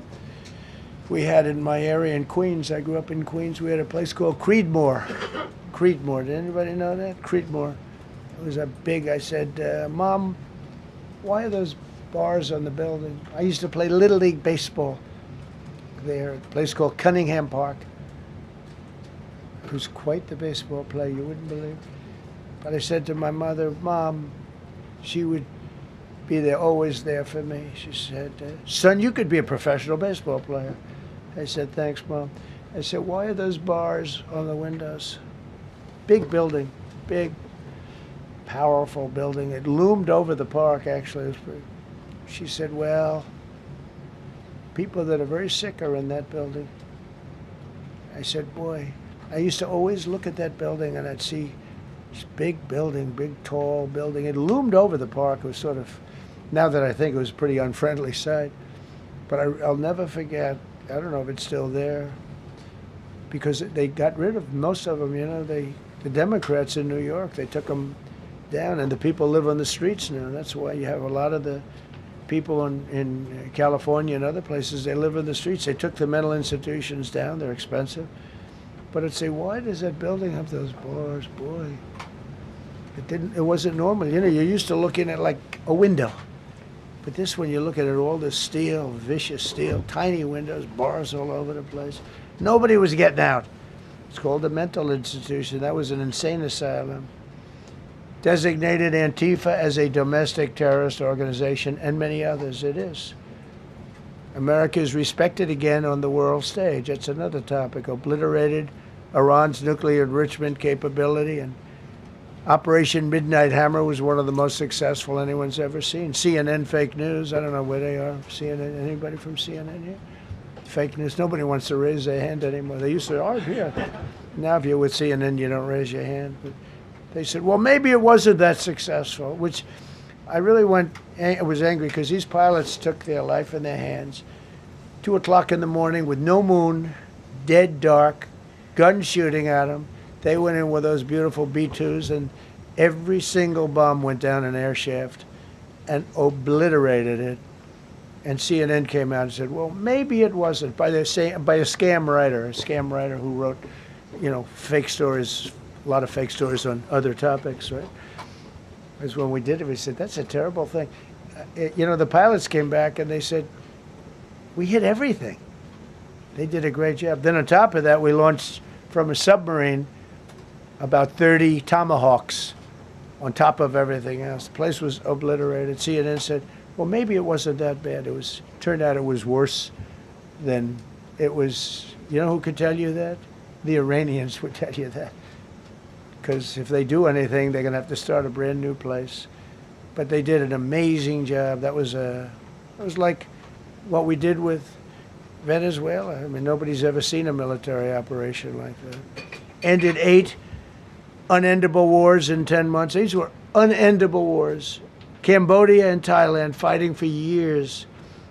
we had in my area in Queens, I grew up in Queens, we had a place called Creedmoor. Creedmoor, did anybody know that? Creedmoor. It was a big, I said, Mom, why are those bars on the building? I used to play Little League baseball there at a place called Cunningham Park. It was quite the baseball player, you wouldn't believe. But I said to my mother, Mom, she would be there, always there for me. She said, son, you could be a professional baseball player. I said, thanks, Mom. I said, why are those bars on the windows? Big building, big, powerful building. It loomed over the park, actually. She said, well, people that are very sick are in that building. I said, boy, I used to always look at that building and I'd see this big building, big, tall building. It loomed over the park. It was sort of, now that I think it was a pretty unfriendly sight. But I'll never forget, I don't know if it's still there, because they got rid of most of them, you know, the Democrats in New York, they took them down, and the people live on the streets now. That's why you have a lot of the people in California and other places, they live in the streets. They took the mental institutions down. They're expensive. But I'd say, why does that building have those bars? Boy, it wasn't normal. You know, you're used to looking at like a window. But this one, you look at it, all this steel, vicious steel, tiny windows, bars all over the place. Nobody was getting out. It's called a mental institution. That was an insane asylum. Designated Antifa as a domestic terrorist organization, and many others. It is. America is respected again on the world stage. That's another topic. Obliterated Iran's nuclear enrichment capability, and Operation Midnight Hammer was one of the most successful anyone's ever seen. CNN fake news. I don't know where they are. CNN. Anybody from CNN here? Fake news. Nobody wants to raise their hand anymore. They used to, oh, yeah. Now if you're with CNN, you don't raise your hand. But they said, well, maybe it wasn't that successful, which I really was angry because these pilots took their life in their hands. 2 o'clock in the morning with no moon, dead dark, guns shooting at them. They went in with those beautiful B-2s, and every single bomb went down an air shaft and obliterated it. And CNN came out and said, well, maybe it wasn't, by a scam writer who wrote, you know, fake stories, a lot of fake stories on other topics, right? Because when we did it, we said, that's a terrible thing. You know, the pilots came back and they said, we hit everything. They did a great job. Then on top of that, we launched from a submarine about 30 Tomahawks on top of everything else. The place was obliterated. CNN said, well, maybe it wasn't that bad. Turned out it was worse than it was. You know who could tell you that? The Iranians would tell you that. Because if they do anything, they're going to have to start a brand new place. But they did an amazing job. That was like what we did with Venezuela. I mean, nobody's ever seen a military operation like that. Ended 8 unendable wars in 10 months. These were unendable wars. Cambodia and Thailand fighting for years.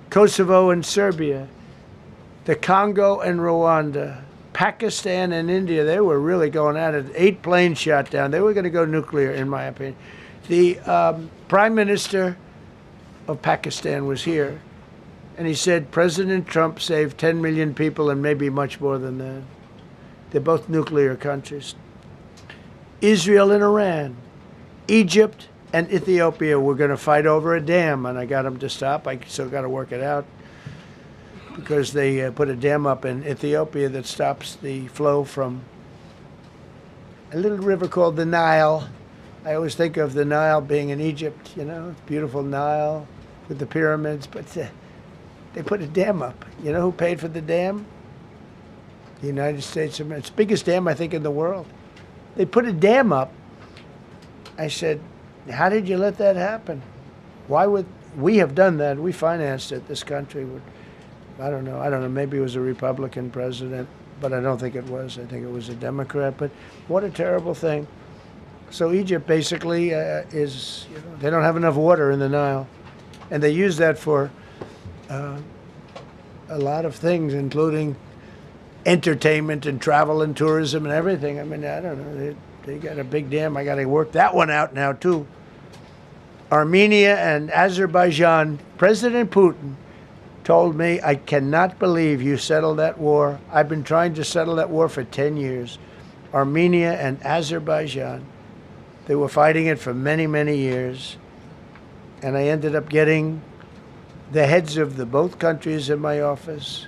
Kosovo and Serbia. The Congo and Rwanda. Pakistan and India, they were really going at it. 8 planes shot down. They were going to go nuclear, in my opinion. The Prime Minister of Pakistan was here, and he said President Trump saved 10 million people and maybe much more than that. They're both nuclear countries. Israel and Iran. Egypt and Ethiopia were going to fight over a dam, and I got them to stop. I still got to work it out because they put a dam up in Ethiopia that stops the flow from a little river called the Nile. I always think of the Nile being in Egypt, you know, beautiful Nile with the pyramids, but they put a dam up. You know who paid for the dam? The United States of America. It's the biggest dam, I think, in the world. They put a dam up. I said, how did you let that happen? Why would we have done that? We financed it. This country would, I don't know. Maybe it was a Republican president, but I don't think it was. I think it was a Democrat. But what a terrible thing. So Egypt basically is, you know, they don't have enough water in the Nile. And they use that for a lot of things, including entertainment and travel and tourism and everything. I mean, I don't know. They got a big dam. I got to work that one out now, too. Armenia and Azerbaijan. President Putin told me, I cannot believe you settled that war. I've been trying to settle that war for 10 years. Armenia and Azerbaijan. They were fighting it for many, many years. And I ended up getting the heads of the both countries in my office.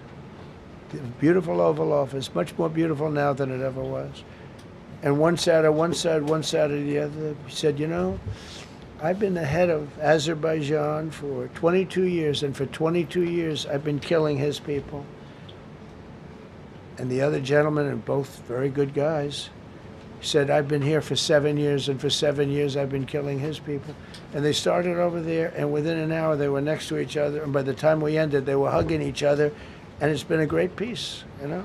The beautiful Oval Office, much more beautiful now than it ever was. And one sat on one side, one sat on the other. He said, you know, I've been the head of Azerbaijan for 22 years, and for 22 years I've been killing his people. And the other gentlemen, and both very good guys, said, I've been here for 7 years, and for 7 years I've been killing his people. And they started over there, and within an hour they were next to each other, and by the time we ended, they were hugging each other, and it's been a great peace, you know?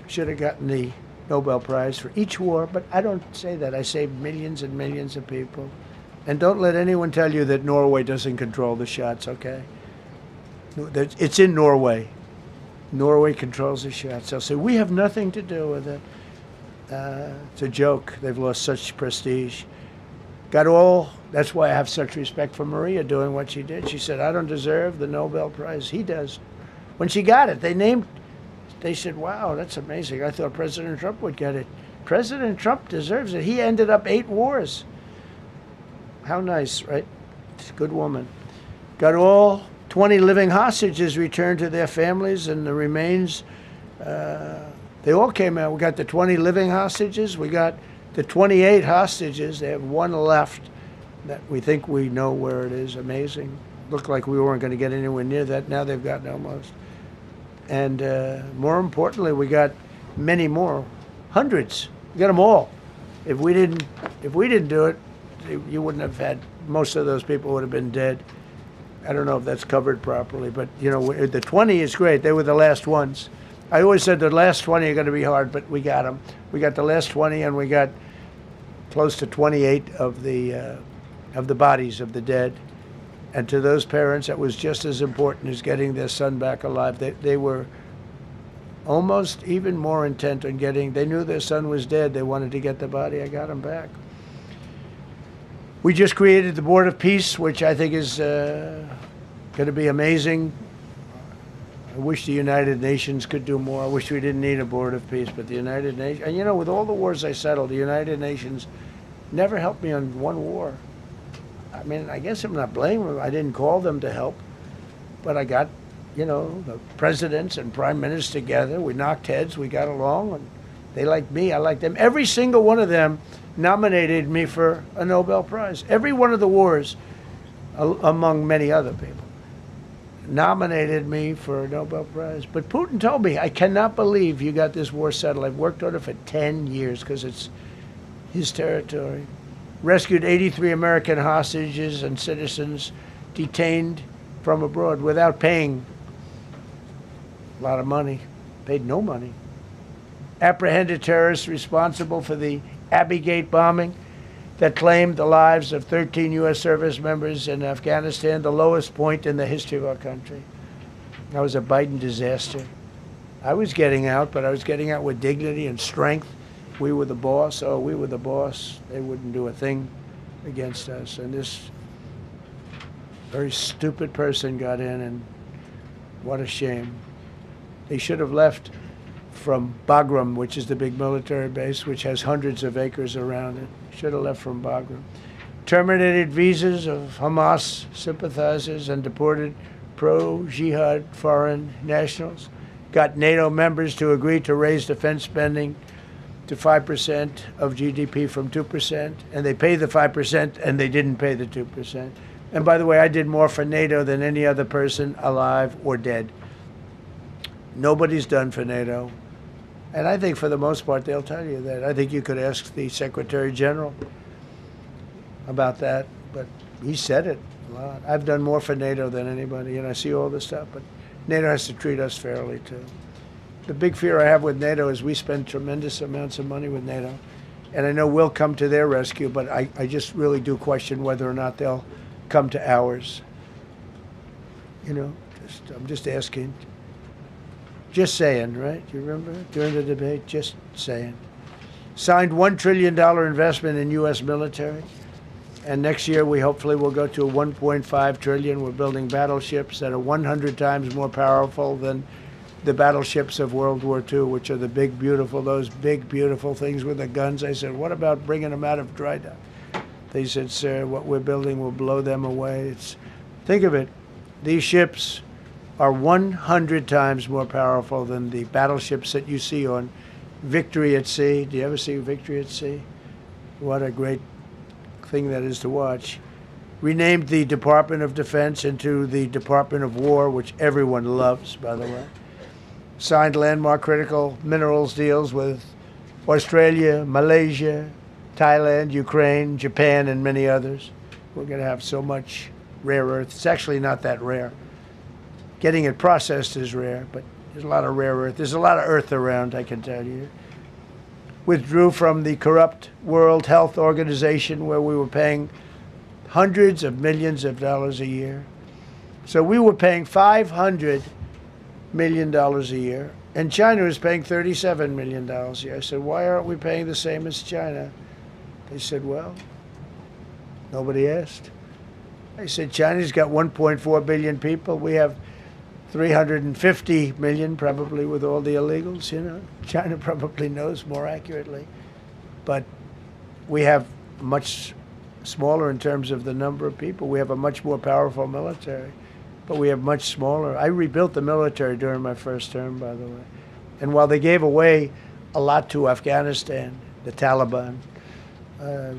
Should have gotten the Nobel Prize for each war, but I don't say that. I saved millions and millions of people. And don't let anyone tell you that Norway doesn't control the shots, okay? It's in Norway. Norway controls the shots. They'll say, we have nothing to do with it. It's a joke. They've lost such prestige. That's why I have such respect for Maria doing what she did. She said, I don't deserve the Nobel Prize. He does. When she got it, they said, wow, that's amazing. I thought President Trump would get it. President Trump deserves it. He ended up 8 wars. How nice, right? It's a good woman. Got all 20 living hostages returned to their families, and the remains, they all came out. We got the 20 living hostages. We got the 28 hostages. They have 1 left that we think we know where it is. Amazing. Looked like we weren't going to get anywhere near that. Now they've gotten almost. And more importantly, we got many more, hundreds. We got them all. If we didn't do it, you wouldn't have had, most of those people would have been dead. I don't know if that's covered properly, but you know, the 20 is great. They were the last ones. I always said the last 20 are going to be hard, but we got them. We got the last 20, and we got close to 28 of the bodies of the dead. And to those parents, that was just as important as getting their son back alive. They were almost even more intent on they knew their son was dead. They wanted to get the body. I got him back. We just created the Board of Peace, which I think is going to be amazing. I wish the United Nations could do more. I wish we didn't need a Board of Peace, but the United Nations, and you know, with all the wars I settled, the United Nations never helped me on one war. I mean, I guess I'm not blaming them. I didn't call them to help, but I got, you know, the presidents and prime ministers together. We knocked heads. We got along, and they liked me. I liked them. Every single one of them nominated me for a Nobel Prize. Every one of the wars, among many other people, nominated me for a Nobel Prize. But Putin told me, I cannot believe you got this war settled. I've worked on it for 10 years because it's his territory. Rescued 83 American hostages and citizens detained from abroad without paying a lot of money. Paid no money. Apprehended terrorists responsible for the Abbey-Gate bombing that claimed the lives of 13 U.S. service members in Afghanistan, the lowest point in the history of our country. That was a Biden disaster. I was getting out, but I was getting out with dignity and strength. We were the boss. Oh, we were the boss. They wouldn't do a thing against us. And this very stupid person got in, and what a shame. They should have left from Bagram, which is the big military base, which has hundreds of acres around it. Should have left from Bagram. Terminated visas of Hamas sympathizers and deported pro-jihad foreign nationals. Got NATO members to agree to raise defense spending to 5% of GDP from 2%, and they paid the 5% and they didn't pay the 2%. And by the way, I did more for NATO than any other person alive or dead. Nobody's done for NATO. And I think for the most part, they'll tell you that. I think you could ask the Secretary General about that, but he said it a lot. I've done more for NATO than anybody, and I see all this stuff, but NATO has to treat us fairly, too. The big fear I have with NATO is we spend tremendous amounts of money with NATO, and I know we'll come to their rescue, but I just really do question whether or not they'll come to ours. You know, I'm just asking. Just saying, right? You remember during the debate? Just saying. Signed $1 trillion investment in U.S. military. And next year, we hopefully will go to a $1.5 trillion. We're building battleships that are 100 times more powerful than the battleships of World War II, which are the big, beautiful, those big, beautiful things with the guns. I said, what about bringing them out of dry dock? They said, sir, what we're building will blow them away. Think of it. These ships are 100 times more powerful than the battleships that you see on Victory at Sea. Do you ever see Victory at Sea? What a great thing that is to watch. Renamed the Department of Defense into the Department of War, which everyone loves, by the way. Signed landmark critical minerals deals with Australia, Malaysia, Thailand, Ukraine, Japan, and many others. We're going to have so much rare earth. It's actually not that rare. Getting it processed is rare, but there's a lot of rare earth. There's a lot of earth around, I can tell you. Withdrew from the corrupt World Health Organization, where we were paying hundreds of millions of dollars a year. So we were paying $500 million a year, and China was paying $37 million a year. I said, why aren't we paying the same as China? They said, well, nobody asked. I said, China's got 1.4 billion people. We have 350 million, probably, with all the illegals, you know. China probably knows more accurately. But we have much smaller in terms of the number of people. We have a much more powerful military, but we have much smaller. I rebuilt the military during my first term, by the way. And while they gave away a lot to Afghanistan, the Taliban,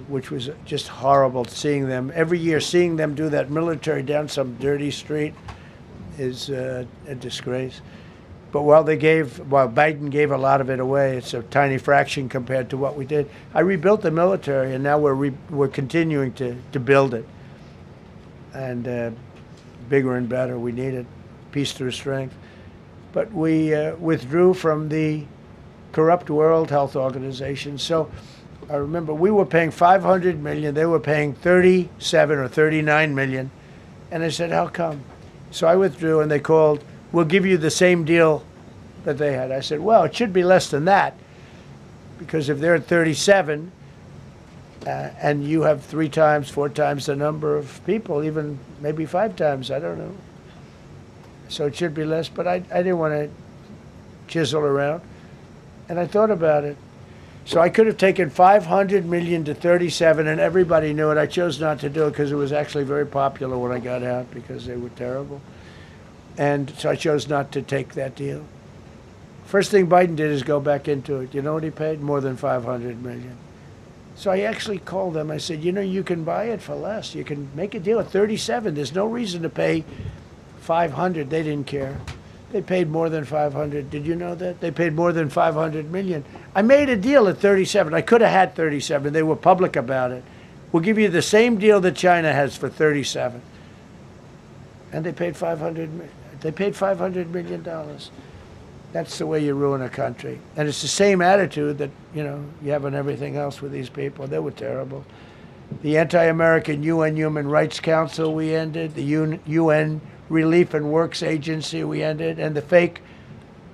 which was just horrible seeing them, every year seeing them do that military down some dirty street is a disgrace. But while Biden gave a lot of it away, it's a tiny fraction compared to what we did. I rebuilt the military, and now we're continuing to build it. And bigger and better, we need it. Peace through strength. But we withdrew from the corrupt World Health Organization. So I remember we were paying $500 million. They were paying 37 or 39 million. And I said, how come? So I withdrew, and they called, we'll give you the same deal that they had. I said, well, it should be less than that, because if they're at 37 and you have 3 times, 4 times the number of people, even maybe 5 times, I don't know. So it should be less, but I didn't want to chisel around. And I thought about it. So I could have taken 500 million to 37, and everybody knew it. I chose not to do it because it was actually very popular when I got out, because they were terrible. And so I chose not to take that deal. First thing Biden did is go back into it. You know what he paid? More than 500 million. So I actually called them. I said, you know, you can buy it for less. You can make a deal at 37. There's no reason to pay 500. They didn't care. They paid more than 500. Did you know that? They paid more than 500 million. I made a deal at 37. I could have had 37. They were public about it. We'll give you the same deal that China has for 37. And they paid $500 million. That's the way you ruin a country. And it's the same attitude that, you have on everything else with these people. They were terrible. The anti-American UN Human Rights Council we ended, the UN Relief and Works Agency we ended, and the fake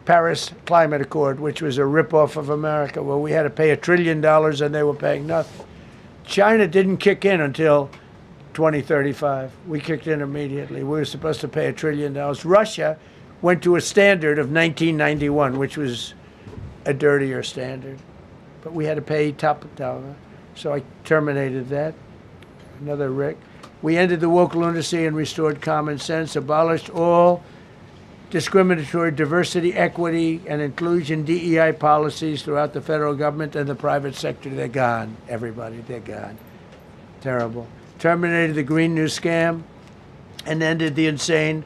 Paris Climate Accord, which was a ripoff of America, where we had to pay $1 trillion and they were paying nothing. China didn't kick in until 2035. We kicked in immediately. We were supposed to pay $1 trillion. Russia went to a standard of 1991, which was a dirtier standard. But we had to pay top dollar. So I terminated that. Another Rick. We ended the woke lunacy and restored common sense, abolished all discriminatory diversity, equity, and inclusion DEI policies throughout the federal government and the private sector. They're gone, everybody. They're gone. Terrible. Terminated the Green New Scam and ended the insane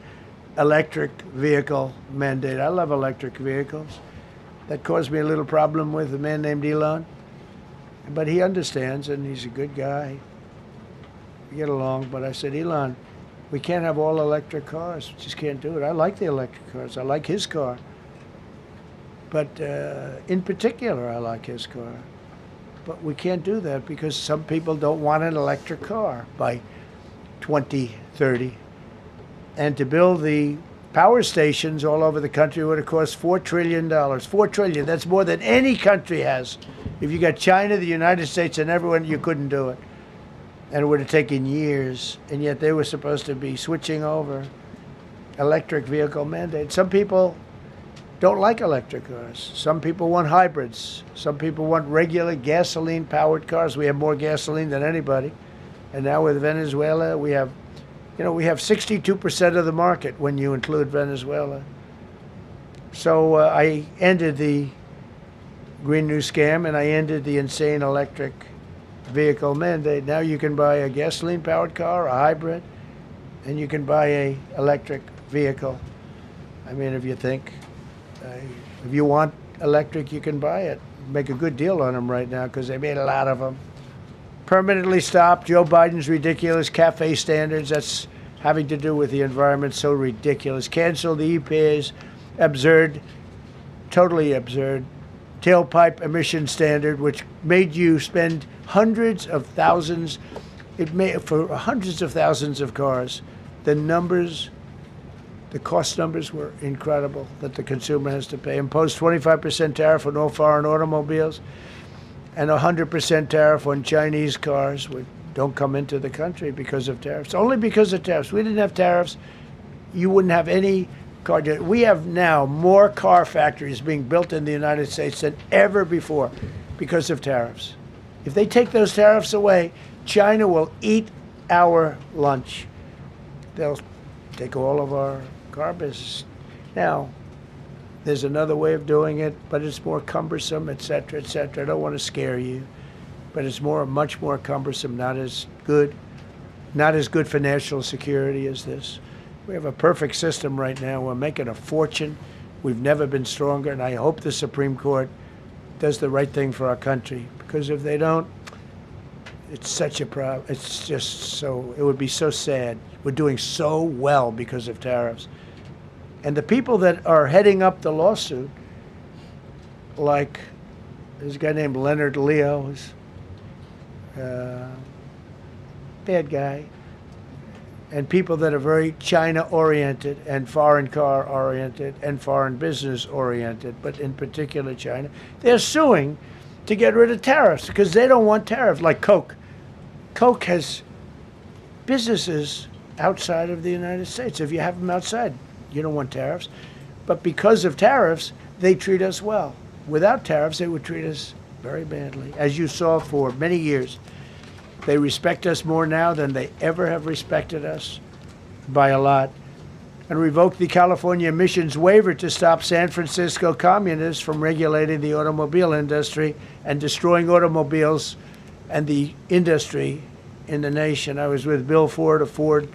electric vehicle mandate. I love electric vehicles. That caused me a little problem with a man named Elon. But he understands, and he's a good guy. We get along, but I said, Elon, we can't have all electric cars. We just can't do it. I like the electric cars. I like his car. But in particular, I like his car. But we can't do that because some people don't want an electric car by 2030. And to build the power stations all over the country would have cost $4 trillion. $4 trillion. That's more than any country has. If you got China, the United States, and everyone, you couldn't do it. And it would have taken years. And yet they were supposed to be switching over electric vehicle mandate. Some people don't like electric cars. Some people want hybrids. Some people want regular gasoline-powered cars. We have more gasoline than anybody. And now with Venezuela, we have 62% of the market when you include Venezuela. So I ended the Green New Scam and I ended the insane electric vehicle mandate. Now you can buy a gasoline-powered car, a hybrid, and you can buy a electric vehicle. I mean, if you want electric, you can buy it. Make a good deal on them right now because they made a lot of them. Permanently stopped Joe Biden's ridiculous cafe standards. That's having to do with the environment. So ridiculous. Cancel the EPA's absurd, totally absurd, tailpipe emission standard, which made you spend hundreds of thousands. It made for hundreds of thousands of cars. The cost numbers were incredible that the consumer has to pay. Imposed 25% tariff on all foreign automobiles and 100% tariff on Chinese cars, which don't come into the country because of tariffs. Only because of tariffs. We didn't have tariffs, you wouldn't have any car. We have now more car factories being built in the United States than ever before because of tariffs. If they take those tariffs away, China will eat our lunch. They'll take all of our car business. Now, there's another way of doing it, but it's more cumbersome, et cetera, et cetera. I don't want to scare you, but it's much more cumbersome, not as good for national security as this. We have a perfect system right now. We're making a fortune. We've never been stronger, and I hope the Supreme Court does the right thing for our country, because if they don't, it's such a problem. It's just so, it would be so sad. We're doing so well because of tariffs. And the people that are heading up the lawsuit, like there's a guy named Leonard Leo, who's bad guy, and people that are very China-oriented and foreign car-oriented and foreign business-oriented, but in particular China, they're suing to get rid of tariffs because they don't want tariffs, like Coke. Coke has businesses outside of the United States. If you have them outside, you don't want tariffs. But because of tariffs, they treat us well. Without tariffs, they would treat us very badly. As you saw for many years, they respect us more now than they ever have respected us, by a lot. And revoked the California emissions waiver to stop San Francisco communists from regulating the automobile industry and destroying automobiles and the industry in the nation. I was with Bill Ford of Ford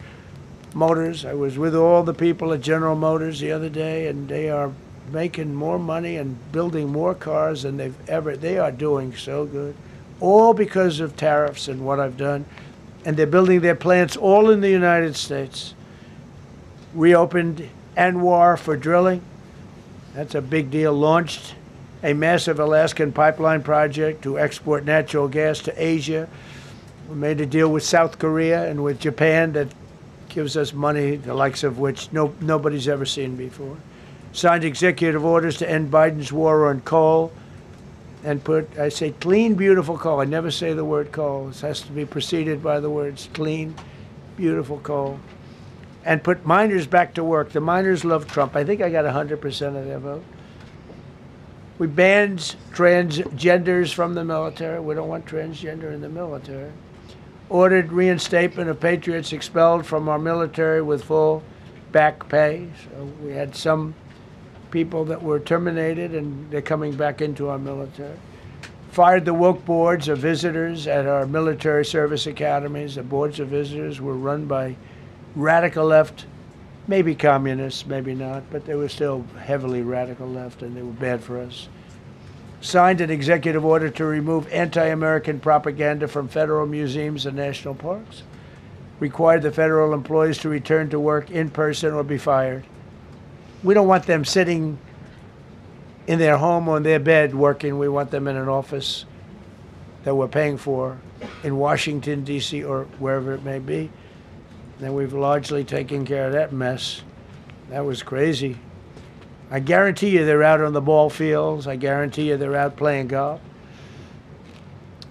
Motors. I was with all the people at General Motors the other day, and they are making more money and building more cars than they are doing so good. All because of tariffs and what I've done. And they're building their plants all in the United States. Reopened Anwar for drilling. That's a big deal. Launched a massive Alaskan pipeline project to export natural gas to Asia. We made a deal with South Korea and with Japan that gives us money, the likes of which nobody's ever seen before. Signed executive orders to end Biden's war on coal and put, I say, clean, beautiful coal. I never say the word coal. It has to be preceded by the words clean, beautiful coal. And put miners back to work. The miners love Trump. I think I got 100% of their vote. We banned transgenders from the military. We don't want transgender in the military. Ordered reinstatement of patriots expelled from our military with full back pay. So we had some people that were terminated and they're coming back into our military. Fired the woke boards of visitors at our military service academies. The boards of visitors were run by radical left, maybe communists, maybe not, but they were still heavily radical left and they were bad for us. Signed an executive order to remove anti-American propaganda from federal museums and national parks. Required the federal employees to return to work in person or be fired. We don't want them sitting in their home or in their bed working. We want them in an office that we're paying for in Washington, D.C. or wherever it may be. And we've largely taken care of that mess. That was crazy. I guarantee you they're out on the ball fields. I guarantee you they're out playing golf.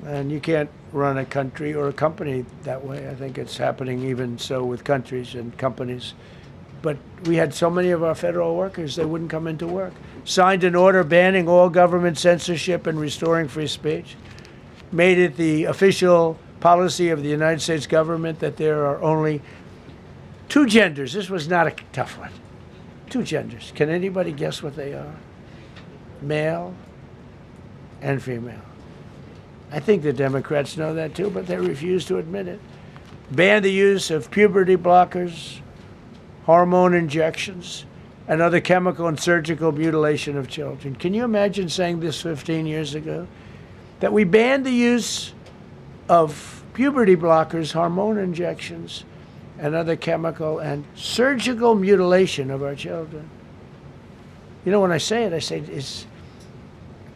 And you can't run a country or a company that way. I think it's happening even so with countries and companies. But we had so many of our federal workers, they wouldn't come into work. Signed an order banning all government censorship and restoring free speech. Made it the official policy of the United States government that there are only two genders. This was not a tough one. Two genders. Can anybody guess what they are? Male and female. I think the Democrats know that too, but they refuse to admit it. Ban the use of puberty blockers, hormone injections, and other chemical and surgical mutilation of children. Can you imagine saying this 15 years ago? That we banned the use of puberty blockers, hormone injections, and other chemical and surgical mutilation of our children. You know, when I say it, I say,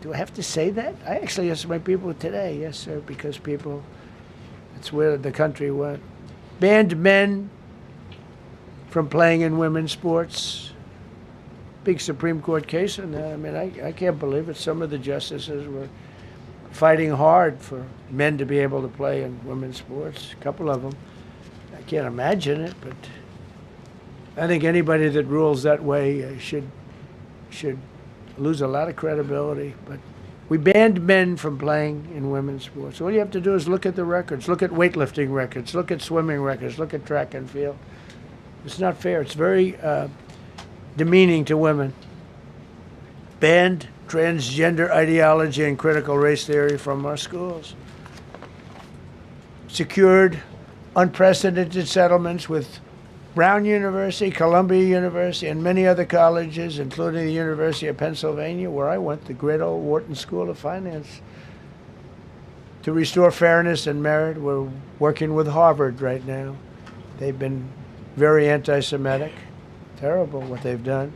do I have to say that? I actually asked my people today, yes, sir, because people, that's where the country went. Banned men from playing in women's sports. Big Supreme Court case on that. I mean, I can't believe it. Some of the justices were fighting hard for men to be able to play in women's sports, a couple of them. I can't imagine it, but I think anybody that rules that way should lose a lot of credibility. But we banned men from playing in women's sports. All you have to do is look at the records, look at weightlifting records, look at swimming records, look at track and field. It's not fair. It's very demeaning to women. Banned transgender ideology and critical race theory from our schools. Secured unprecedented settlements with Brown University, Columbia University, and many other colleges, including the University of Pennsylvania, where I went, the great old Wharton School of Finance. To restore fairness and merit, we're working with Harvard right now. They've been very anti-Semitic. Terrible what they've done.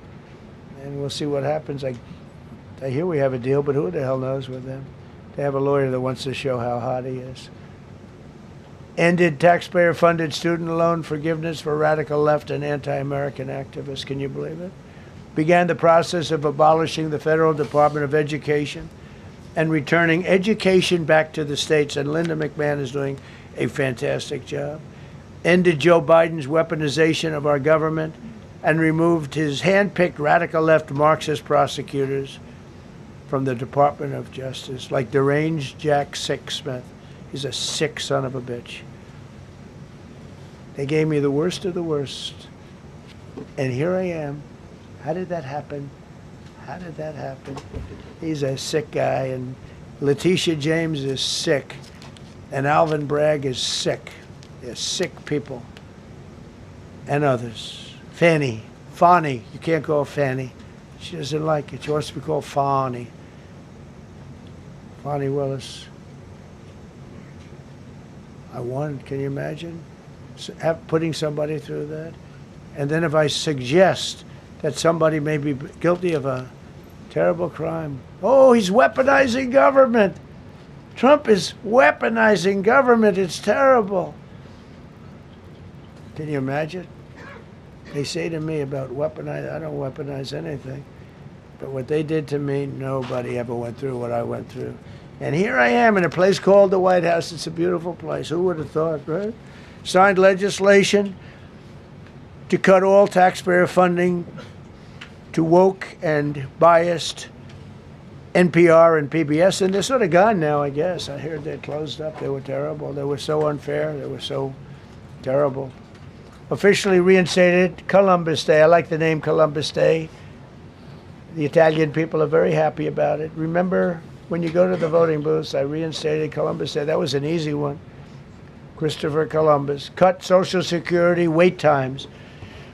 And we'll see what happens. I hear we have a deal, but who the hell knows with them? They have a lawyer that wants to show how hot he is. Ended taxpayer-funded student loan forgiveness for radical left and anti-American activists. Can you believe it? Began the process of abolishing the Federal Department of Education and returning education back to the states. And Linda McMahon is doing a fantastic job. Ended Joe Biden's weaponization of our government and removed his hand-picked radical left Marxist prosecutors from the Department of Justice, like deranged Jack Smith. He's a sick son of a bitch. They gave me the worst of the worst. And here I am. How did that happen? How did that happen? He's a sick guy, and Letitia James is sick, and Alvin Bragg is sick. They're sick people. And others. Fani, you can't call Fanny. She doesn't like it. She wants to be called Fani. Fani Willis. I won. Can you imagine putting somebody through that? And then if I suggest that somebody may be guilty of a Terrible crime. Oh, he's weaponizing government. Trump is weaponizing government. It's terrible. Can you imagine? They say to me about weaponize. I don't weaponize anything. But what they did to me, nobody ever went through what I went through. And here I am in a place called the White House. It's a beautiful place. Who would have thought, right? Signed legislation to cut all taxpayer funding to woke and biased NPR and PBS, and they're sort of gone now, I guess. I heard they closed up. They were terrible. They were so unfair. They were so terrible. Officially reinstated Columbus Day. I like the name Columbus Day. The Italian people are very happy about it. Remember, when you go to the voting booths, I reinstated Columbus Day. That was an easy one. Christopher Columbus. Cut Social Security wait times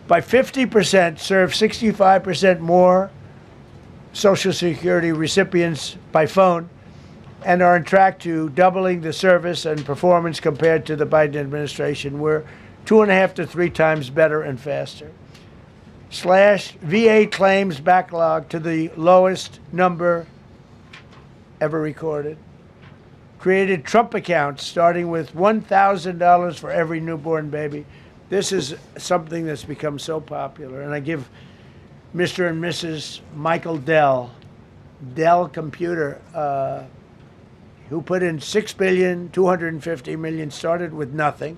by 50%, serve 65% more Social Security recipients by phone, and are on track to doubling the service and performance compared to the Biden administration. We're 2.5 to 3 times better and faster. Slash VA claims backlog to the lowest number ever recorded. Created Trump accounts starting with $1,000 for every newborn baby. This is something that's become so popular. And I give Mr. and Mrs. Michael Dell Computer, who put in $6.25 billion, started with nothing.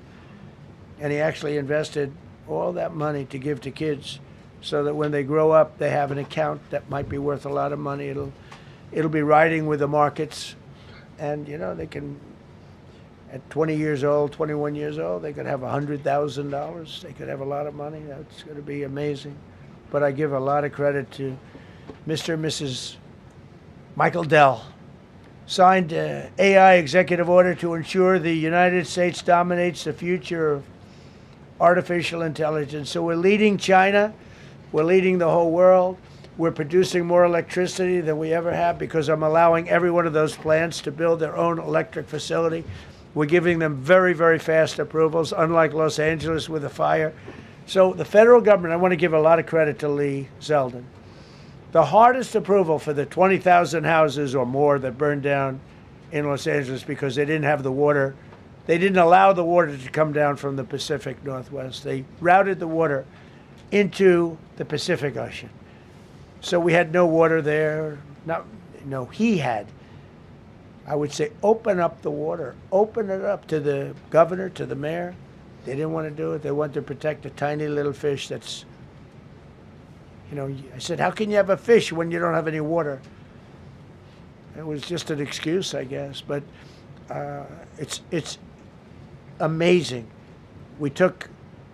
And he actually invested all that money to give to kids so that when they grow up, they have an account that might be worth a lot of money. It'll be riding with the markets. And, you know, they can, at 20 years old, 21 years old, they could have $100,000. They could have a lot of money. That's going to be amazing. But I give a lot of credit to Mr. and Mrs. Michael Dell. Signed AI executive order to ensure the United States dominates the future of artificial intelligence. So we're leading China. We're leading the whole world. We're producing more electricity than we ever have because I'm allowing every one of those plants to build their own electric facility. We're giving them very, very fast approvals, unlike Los Angeles with the fire. So the federal government, I want to give a lot of credit to Lee Zeldin. The hardest approval for the 20,000 houses or more that burned down in Los Angeles because they didn't have the water. They didn't allow the water to come down from the Pacific Northwest. They routed the water into the Pacific Ocean. So we had no water there. No, he had. I would say open up the water. Open it up to the governor, to the mayor. They didn't want to do it. They wanted to protect a tiny little fish that's, you know, I said, how can you have a fish when you don't have any water? It was just an excuse, I guess. But it's amazing. We took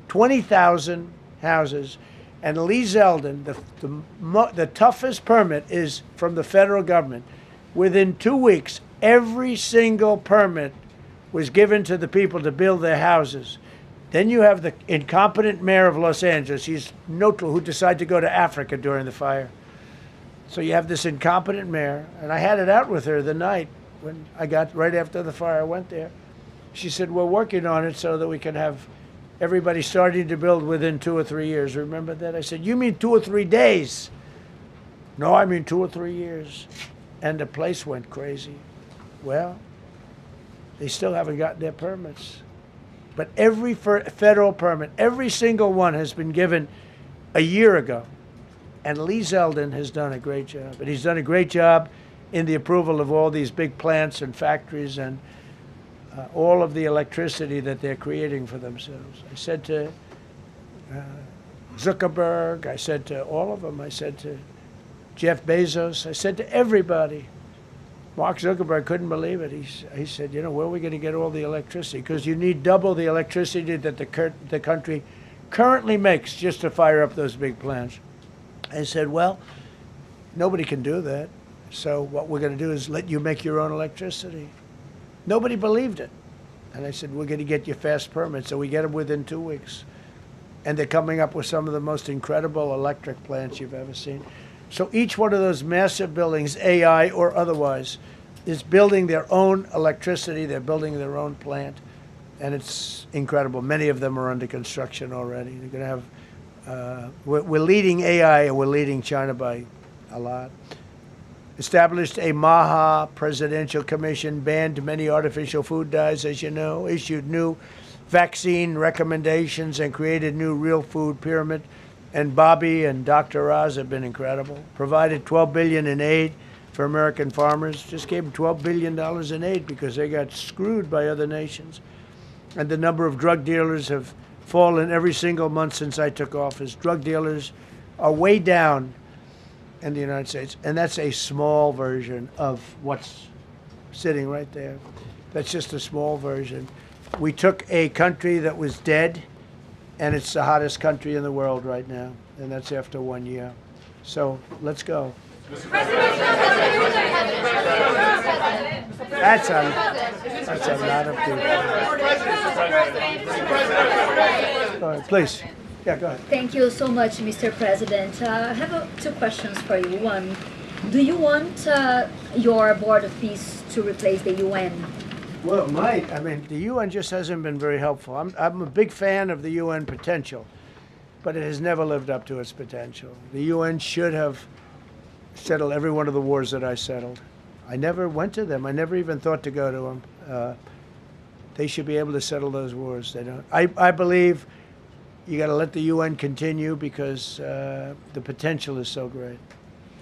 20,000 houses, and Lee Zeldin, the toughest permit is from the federal government. Within 2 weeks, every single permit was given to the people to build their houses. Then you have the incompetent mayor of Los Angeles. He's neutral, who decided to go to Africa during the fire. So you have this incompetent mayor, and I had it out with her the night when I got, right after the fire, I went there. She said, we're working on it so that we can have everybody starting to build within 2 or 3 years. Remember that? I said, you mean 2 or 3 days? No, I mean 2 or 3 years. And the place went crazy. Well, they still haven't gotten their permits. But every federal permit, every single one has been given a year ago. And Lee Zeldin has done a great job. And he's done a great job in the approval of all these big plants and factories and all of the electricity that they're creating for themselves. I said to Zuckerberg, I said to all of them, I said to Jeff Bezos, I said to everybody. Mark Zuckerberg couldn't believe it. He said, you know, where are we going to get all the electricity? Because you need double the electricity that the country currently makes just to fire up those big plants. I said, well, nobody can do that. So what we're going to do is let you make your own electricity. Nobody believed it. And I said, we're going to get you fast permits. So we get them within 2 weeks. And they're coming up with some of the most incredible electric plants you've ever seen. So each one of those massive buildings, AI or otherwise, is building their own electricity. They're building their own plant. And it's incredible. Many of them are under construction already. They're going to have, we're leading AI and we're leading China by a lot. established a MAGA presidential commission, banned many artificial food dyes, as you know, issued new vaccine recommendations, and created new real food pyramid. And Bobby and Dr. Oz have been incredible. Provided $12 billion in aid for American farmers. Just gave them $12 billion in aid because they got screwed by other nations. And the number of drug dealers have fallen every single month since I took office. Drug dealers are way down in the United States, and that's a small version of what's sitting right there. That's just a small version. We took a country that was dead, and it's the hottest country in the world right now, and that's after 1 year. So let's go. That's a lot of people. Go ahead, please. Yeah, go ahead. Thank you so much, Mr. President. I have two questions for you. One, do you want your Board of Peace to replace the UN? Well, it might. I mean, the UN just hasn't been very helpful. I'm a big fan of the UN potential, but it has never lived up to its potential. The UN should have settled every one of the wars that I settled. I never went to them. I never even thought to go to them. They should be able to settle those wars. They don't. I believe you got to let the UN continue because the potential is so great.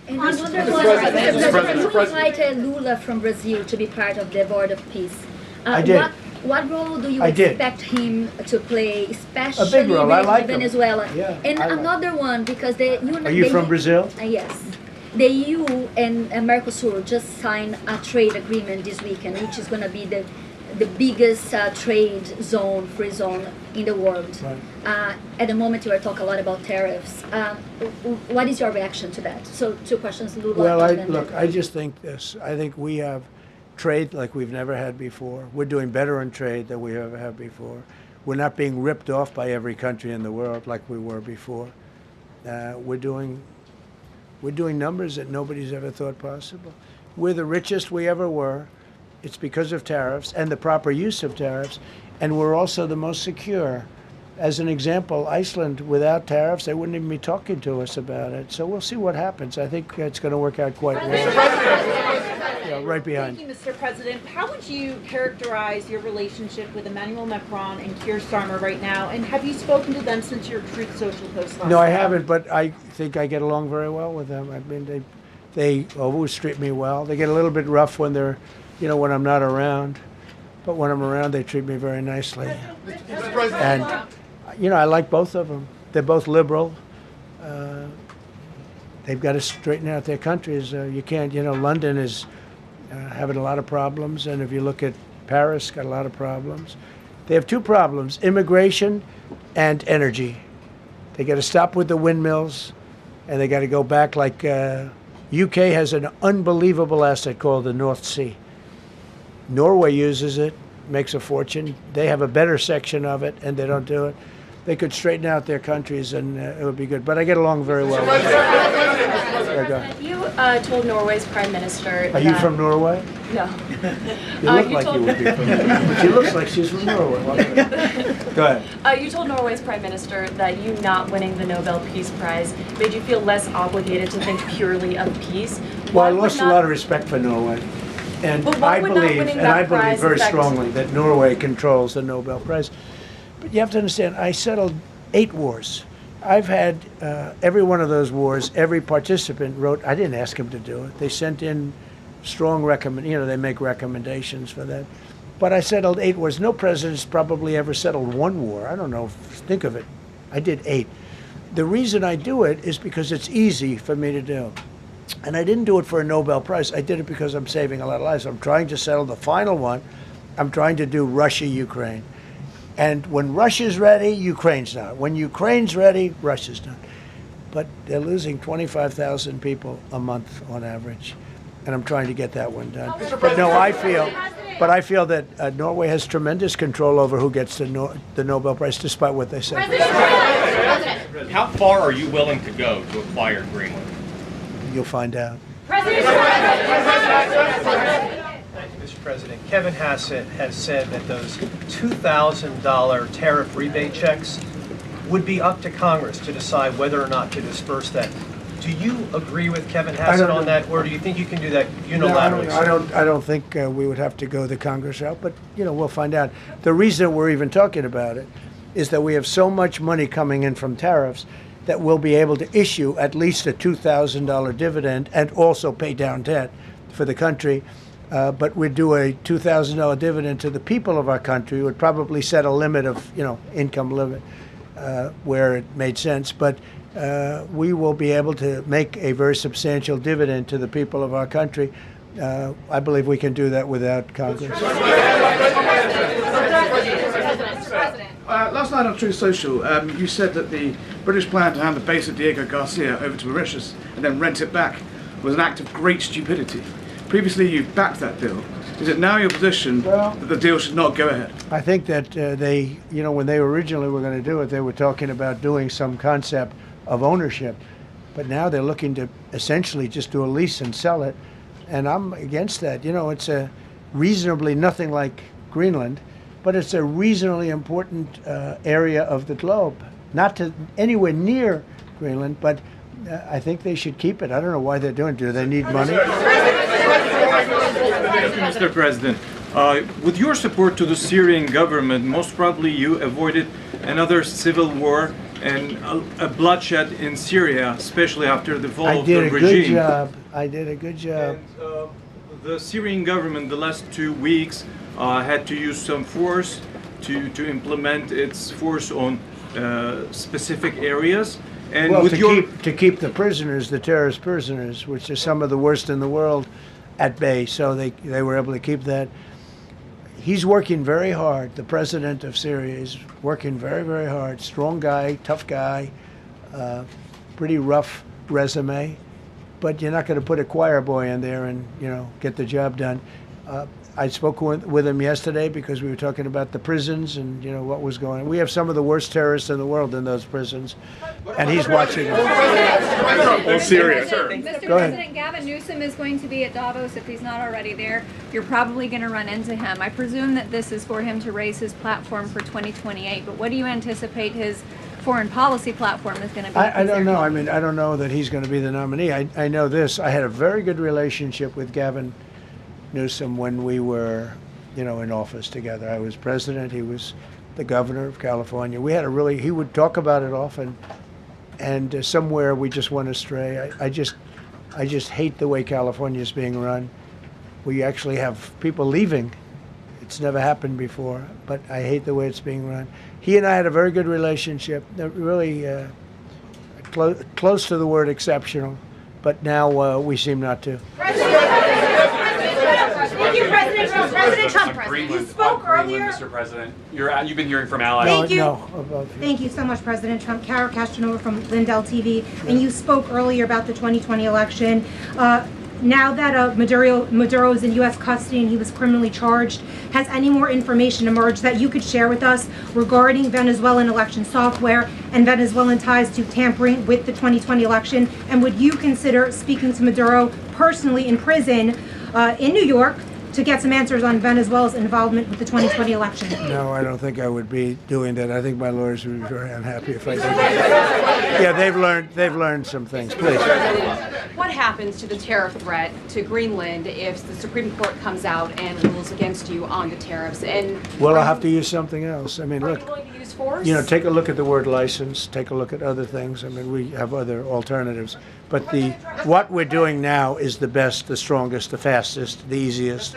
And another one, Mr. President, you invited Lula from Brazil to be part of the Board of Peace. I did. What role do you I did. expect him to play, especially A big role. I like him. Venezuela? Yeah, and I like another one, because the Are you from Brazil? Yes. The EU and Mercosur just signed a trade agreement this weekend, which is going to be the biggest trade zone, free zone in the world. Right. At the moment, you are talking a lot about tariffs. What is your reaction to that? So, two questions, Lula. Well, I just think this. I think we have trade like we've never had before. We're doing better in trade than we ever have before. We're not being ripped off by every country in the world like we were before. We're doing numbers that nobody's ever thought possible. We're the richest we ever were. It's because of tariffs and the proper use of tariffs, and we're also the most secure. As an example, Iceland, without tariffs, they wouldn't even be talking to us about it. So we'll see what happens. I think it's going to work out quite well. Yeah, right behind. Thank you, Mr. President. How would you characterize your relationship with Emmanuel Macron and Keir Starmer right now? And have you spoken to them since your Truth Social post last No, I night? haven't, but I think I get along very well with them. I mean, they always treat me well. They get a little bit rough when they're, when I'm not around. But when I'm around, they treat me very nicely. And, I like both of them. They're both liberal. They've got to straighten out their countries. You can't, London is having a lot of problems. And if you look at Paris, got a lot of problems. They have two problems, immigration and energy. They got to stop with the windmills, and they got to go back like UK has an unbelievable asset called the North Sea. Norway uses it, makes a fortune. They have a better section of it, and they don't do it. They could straighten out their countries, and it would be good. But I get along very well with them. You told Norway's prime minister. Are you from Norway? No. You look like you would be from Norway. But she looks like she's from Norway. Go ahead. You told Norway's prime minister that you not winning the Nobel Peace Prize made you feel less obligated to think purely of peace. Well, I lost a lot of respect for Norway. And I believe very strongly that Norway controls the Nobel Prize. But you have to understand, I settled 8 wars. I've had every one of those wars, every participant wrote, I didn't ask them to do it. They sent in strong they make recommendations for that. But I settled 8 wars. No president's probably ever settled 1 war. I don't know, think of it. I did 8. The reason I do it is because it's easy for me to do. And I didn't do it for a Nobel Prize. I did it because I'm saving a lot of lives. I'm trying to settle the final one. I'm trying to do Russia-Ukraine. And when Russia's ready, Ukraine's not. When Ukraine's ready, Russia's not. But they're losing 25,000 people a month on average. And I'm trying to get that one done. But no, I feel that Norway has tremendous control over who gets the Nobel Prize, despite what they say. How far are you willing to go to acquire Greenland? You'll find out. Mr. President, Kevin Hassett has said that those $2,000 tariff rebate checks would be up to Congress to decide whether or not to disperse that Do you agree with Kevin I Hassett don't on know. that, or do you think you can do that No, unilaterally? I don't think we would have to go the Congress route, but we'll find out. The reason we're even talking about it is that we have so much money coming in from tariffs that we'll be able to issue at least a $2,000 dividend and also pay down debt for the country. But we'd do a $2,000 dividend to the people of our country. Would probably set a limit of income limit where it made sense, but. We will be able to make a very substantial dividend to the people of our country. I believe we can do that without Congress. Last night on Truth Social, you said that the British plan to hand the base of Diego Garcia over to Mauritius and then rent it back was an act of great stupidity. Previously, you've backed that deal. Is it now your position that the deal should not go ahead? I think that they, when they originally were going to do it, they were talking about doing some concept of ownership, but now they're looking to essentially just do a lease and sell it, and I'm against that. It's a reasonably nothing like Greenland, but it's a reasonably important area of the globe. Not to anywhere near Greenland, but I think they should keep it. I don't know why they're doing it. Do they need money? Mr. President, with your support to the Syrian government, most probably you avoided another civil war and a bloodshed in Syria, especially after the fall of the regime. I did a good job. And, the Syrian government, the last 2 weeks, had to use some force to implement its force on specific areas. And Well, with to keep the prisoners, the terrorist prisoners, which are some of the worst in the world, at bay. So they were able to keep that. He's working very hard. The president of Syria is working very, very hard. Strong guy, tough guy, pretty rough resume. But you're not going to put a choir boy in there and get the job done. I spoke with him yesterday because we were talking about the prisons and what was going on. We have some of the worst terrorists in the world in those prisons, and he's watching them. Syria. Mr. Go ahead. President, Gavin Newsom is going to be at Davos if he's not already there. You're probably going to run into him. I presume that this is for him to raise his platform for 2028, but what do you anticipate his foreign policy platform is going to be? I don't know. I mean, I don't know that he's going to be the nominee. I know this. I had a very good relationship with Gavin Newsom when we were, in office together. I was president. He was the governor of California. We had he would talk about it often, and somewhere we just went astray. I just hate the way California is being run. We actually have people leaving. It's never happened before, but I hate the way it's being run. He and I had a very good relationship, really close to the word exceptional, but now we seem not to. Thank you, President Trump. President Trump, you spoke earlier. Mr. President, you've been hearing from allies. Thank you. No, above you. Thank you so much, President Trump. Kara Castanova from Lindell TV. And you spoke earlier about the 2020 election. Now that Maduro is in U.S. custody and he was criminally charged, has any more information emerged that you could share with us regarding Venezuelan election software and Venezuelan ties to tampering with the 2020 election? And would you consider speaking to Maduro personally in prison in New York to get some answers on Venezuela's involvement with the 2020 election? No, I don't think I would be doing that. I think my lawyers would be very unhappy if I did that. Yeah, they've learned some things. Please. What happens to the tariff threat to Greenland if the Supreme Court comes out and rules against you on the tariffs? And Well, I'll have to use something else. I mean, are look, you going to use force? take a look at the word license, take a look at other things. I mean, we have other alternatives. But what we're doing now is the best, the strongest, the fastest, the easiest,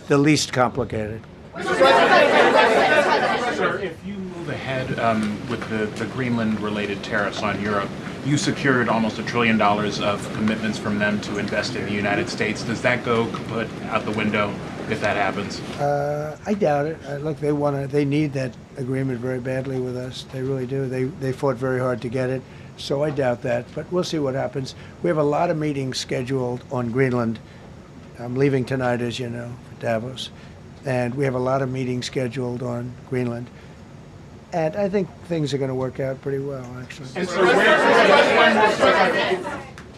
the least complicated. Sir, if you move ahead with the Greenland-related tariffs on Europe, you secured almost $1 trillion of commitments from them to invest in the United States. Does that go kaput out the window if that happens? I doubt it. Look, they need that agreement very badly with us. They really do. They fought very hard to get it. So I doubt that, but we'll see what happens. We have a lot of meetings scheduled on Greenland. I'm leaving tonight, as you know, for Davos. And we have a lot of meetings scheduled on Greenland. And I think things are going to work out pretty well, actually.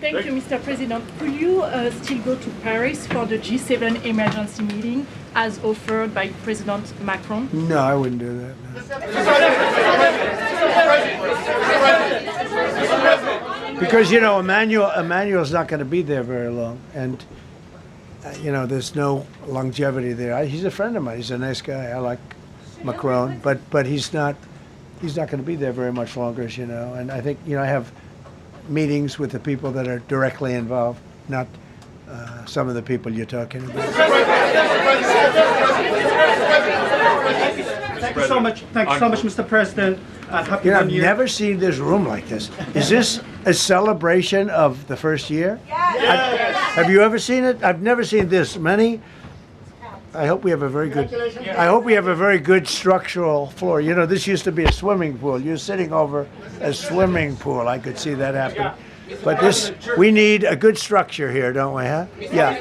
Thank you, Mr. President. Will you still go to Paris for the G7 emergency meeting as offered by President Macron? No, I wouldn't do that. No. Because, Emmanuel's not going to be there very long. And, there's no longevity there. He's a friend of mine. He's a nice guy. I like Macron. But he's not going to be there very much longer, as you know. And I think, I have meetings with the people that are directly involved, not some of the people you're talking about. Thank you so much. Thank you so much, Mr. President. Happy I've New Year. never seen this room like this. Is this a celebration of the first year? Yes. Have you ever seen it? I've never seen this many. I hope we have a very good structural floor. This used to be a swimming pool. You're sitting over a swimming pool. I could see that happen. But we need a good structure here, don't we, huh? Yeah.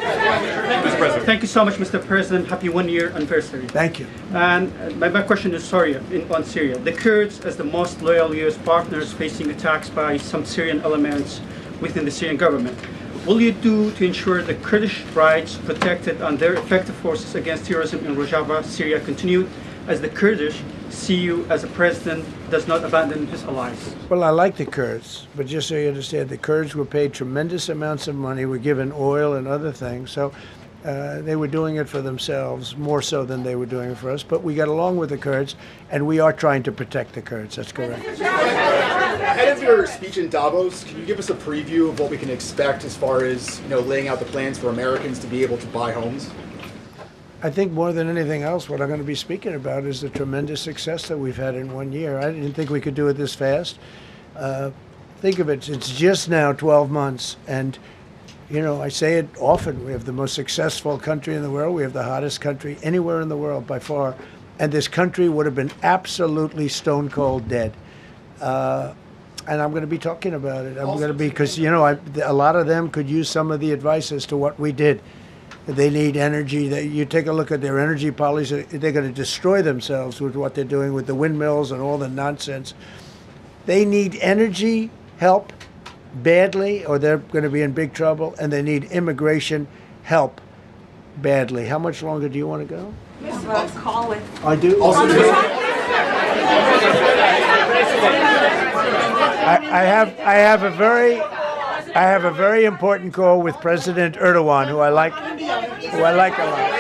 Mr. President. Thank you so much, Mr. President. Happy 1 year anniversary. Thank you. And my question is on Syria. The Kurds, as the most loyal U.S. partners, facing attacks by some Syrian elements within the Syrian government. Will you do to ensure the Kurdish rights protected and their effective forces against terrorism in Rojava, Syria continued, as the Kurdish see you as a president does not abandon his allies? Well, I like the Kurds, but just so you understand, the Kurds were paid tremendous amounts of money, were given oil and other things, so they were doing it for themselves, more so than they were doing it for us, but we got along with the Kurds, and we are trying to protect the Kurds, that's correct. Ahead of your speech in Davos, can you give us a preview of what we can expect as far as laying out the plans for Americans to be able to buy homes? I think more than anything else, what I'm going to be speaking about is the tremendous success that we've had in 1 year. I didn't think we could do it this fast. Think of it, it's just now 12 months. And, I say it often, we have the most successful country in the world. We have the hottest country anywhere in the world by far. And this country would have been absolutely stone cold dead. And I'm going to be talking about it. I'm going to be, because, a lot of them could use some of the advice as to what we did. They need energy. You take a look at their energy policy, they're going to destroy themselves with what they're doing with the windmills and all the nonsense. They need energy help badly, or they're going to be in big trouble, and they need immigration help badly. How much longer do you want to go? Call with. I do. I have a very important call with President Erdogan, who I like a lot.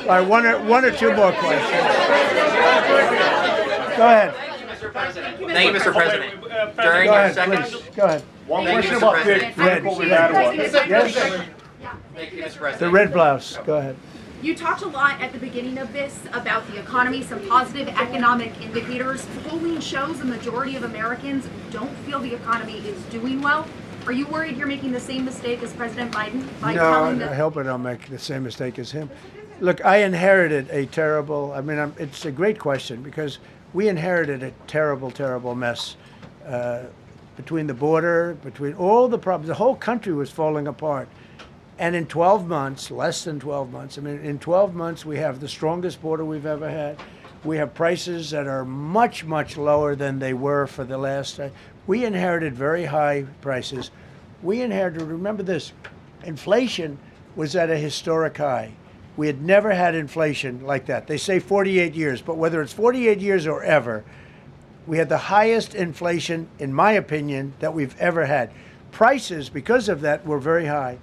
All right, one or two more questions. Go ahead. Thank you, Mr. President. During Go your ahead, second, please. Go ahead. One question about the critical we had one. Yes. Thank you, Mr. President. The red blouse. Go ahead. You talked a lot at the beginning of this about the economy, some positive economic indicators. Polling shows a majority of Americans don't feel the economy is doing well. Are you worried you're making the same mistake as President Biden by telling No, them? I hope I don't make the same mistake as him. Look, I inherited a terrible, it's a great question, because we inherited a terrible, terrible mess between the border, between all the problems. The whole country was falling apart. And in 12 months, less than 12 months, in 12 months, we have the strongest border we've ever had. We have prices that are much, much lower than they were for the last. We inherited very high prices. We inherited, remember this, inflation was at a historic high. We had never had inflation like that. They say 48 years, but whether it's 48 years or ever, we had the highest inflation, in my opinion, that we've ever had. Prices, because of that, were very high.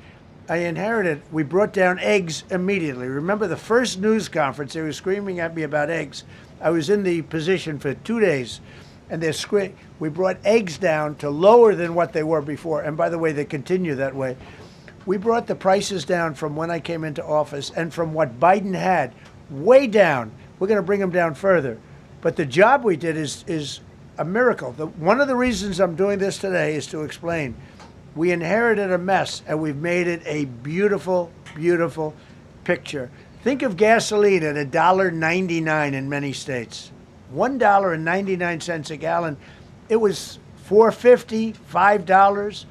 I inherited, we brought down eggs immediately. Remember the first news conference, they were screaming at me about eggs. I was in the position for 2 days, and we brought eggs down to lower than what they were before. And by the way, they continue that way. We brought the prices down from when I came into office and from what Biden had, way down. We're going to bring them down further. But the job we did is a miracle. One of the reasons I'm doing this today is to explain. We inherited a mess, and we've made it a beautiful, beautiful picture. Think of gasoline at $1.99 in many states. $1.99 a gallon. It was $4.50, $5,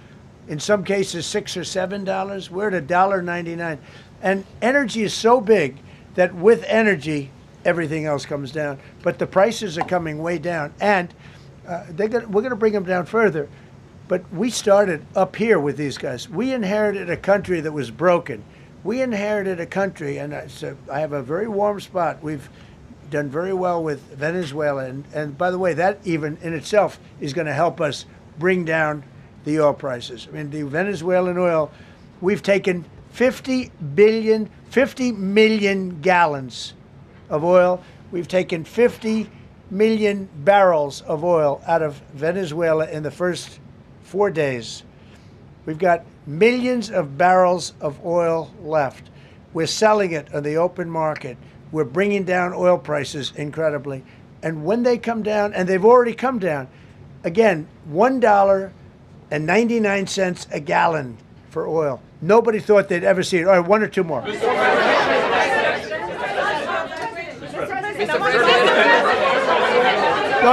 in some cases $6 or $7. We're at $1.99. And energy is so big that with energy, everything else comes down. But the prices are coming way down, and we're going to bring them down further. But we started up here with these guys. We inherited a country that was broken. We inherited a country, and I have a very warm spot. We've done very well with Venezuela. And by the way, that even in itself is going to help us bring down the oil prices. I mean, the Venezuelan oil, we've taken 50 million gallons of oil. We've taken 50 million barrels of oil out of Venezuela in the first 4 days. We've got millions of barrels of oil left. We're selling it on the open market. We're bringing down oil prices incredibly. And when they come down, and they've already come down, again, $1.99 a gallon for oil. Nobody thought they'd ever see it. All right, one or two more. Go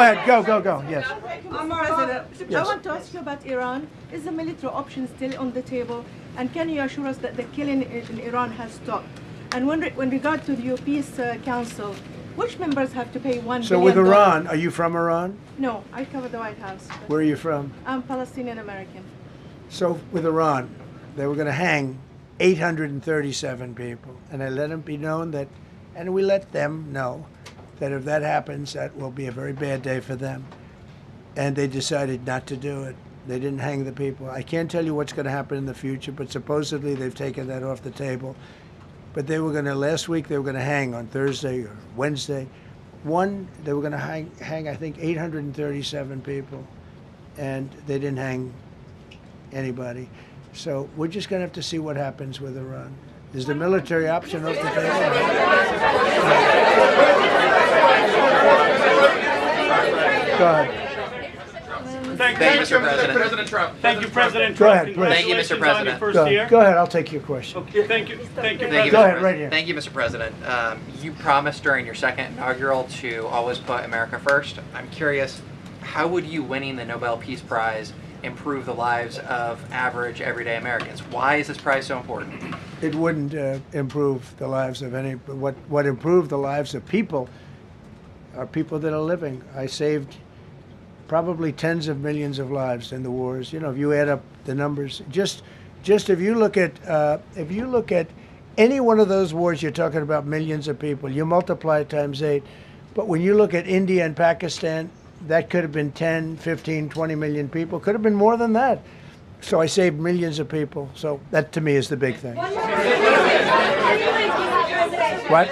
ahead, go, yes. President, Yes. I want to ask you about Iran. Is the military option still on the table? And can you assure us that the killing in Iran has stopped? And when regard to the Peace Council, which members have to pay $1 billion? So with Iran, are you from Iran? No, I cover the White House. Where are you from? I'm Palestinian American. So with Iran, they were going to hang 837 people. And I let them be known that, and we let them know that if that happens, that will be a very bad day for them. And they decided not to do it. They didn't hang the people. I can't tell you what's going to happen in the future, but supposedly they've taken that off the table. But they were going to, last week, they were going to hang on Thursday or Wednesday. They were going to hang, I think, 837 people. And they didn't hang anybody. So we're just going to have to see what happens with Iran. Is the military option off the table? Go ahead. Thank you, Mr. President. President Trump. Thank you, President Go Trump. ahead, please. Thank you, Mr. President. Go ahead, I'll take your question. Okay, thank you. Thank you, Thank you, Go Mr. ahead, President. right here. Thank you, Mr. President. You promised during your second inaugural to always put America first. I'm curious, how would you winning the Nobel Peace Prize improve the lives of average, everyday Americans? Why is this prize so important? It wouldn't improve the lives of any. What improved the lives of people are people that are living. I saved probably tens of millions of lives in the wars. You know, if you add up the numbers, just if you look at any one of those wars, you're talking about millions of people. You multiply it times 8. But when you look at India and Pakistan, that could have been 10, 15, 20 million people. Could have been more than that. So I saved millions of people. So that to me is the big thing. What?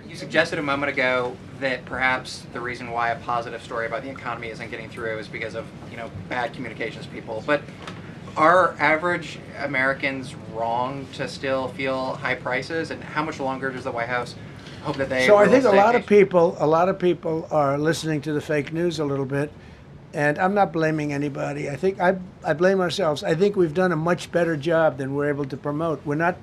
You suggested a moment ago that perhaps the reason why a positive story about the economy isn't getting through is because of, bad communications people. But are average Americans wrong to still feel high prices? And how much longer does the White House hope that they? So I think a lot of people are listening to the fake news a little bit, and I'm not blaming anybody. I think I blame ourselves. I think we've done a much better job than we're able to promote. We're not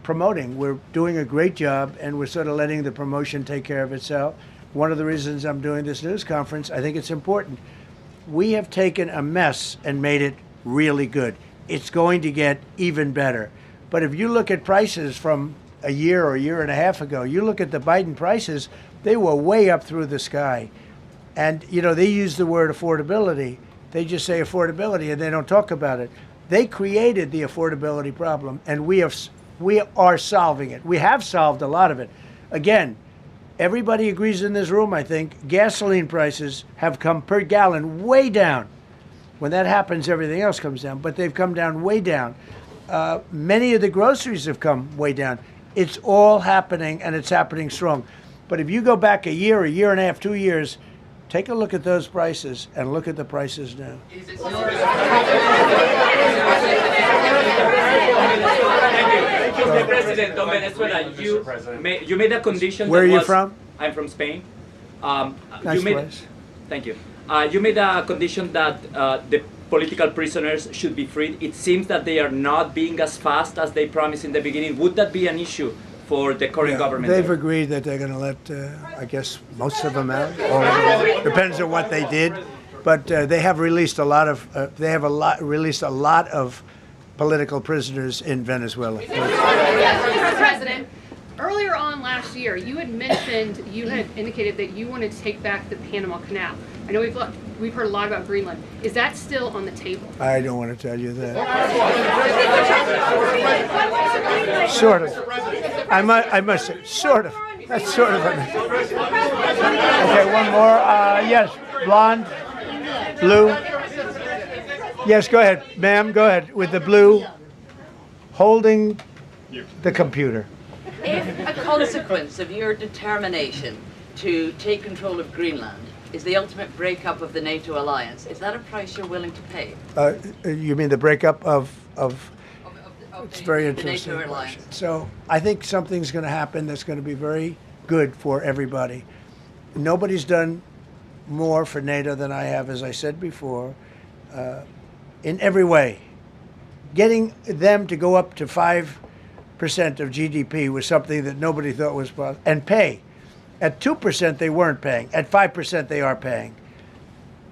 promoting. We're doing a great job, and we're sort of letting the promotion take care of itself. One of the reasons I'm doing this news conference, I think it's important. We have taken a mess and made it really good. It's going to get even better. But if you look at prices from a year or a year and a half ago, you look at the Biden prices, they were way up through the sky. And, they use the word affordability. They just say affordability and they don't talk about it. They created the affordability problem, and we are solving it. We have solved a lot of it. Again, everybody agrees in this room, I think, gasoline prices have come per gallon way down. When that happens, everything else comes down, but they've come down way down. Many of the groceries have come way down. It's all happening, and it's happening strong. But if you go back a year and a half, 2 years, take a look at those prices and look at the prices now. Mr. President, on Venezuela, you made a condition. Where are you from? I'm from Spain. Nice place. Thank you. You made a condition that the political prisoners should be freed. It seems that they are not being as fast as they promised in the beginning. Would that be an issue for the current government? They've agreed that they're going to let, I guess, most of them out. Or depends on what they did. But they have released a lot of. Released a lot of political prisoners in Venezuela. Mr. President, earlier on last year, you had indicated that you wanted to take back the Panama Canal. I know we've heard a lot about Greenland. Is that still on the table? I don't want to tell you that. Sort of. I must say, sort of. That's sort of it. Okay, one more. Yes, blonde, blue. Yes, go ahead, ma'am, go ahead, with the blue, holding the computer. If a consequence of your determination to take control of Greenland is the ultimate breakup of the NATO alliance, is that a price you're willing to pay? You mean the breakup of it's very the interesting NATO question. alliance? So I think something's going to happen that's going to be very good for everybody. Nobody's done more for NATO than I have, as I said before, in every way. Getting them to go up to 5% of GDP was something that nobody thought was possible, and pay. At 2% they weren't paying. At 5% they are paying.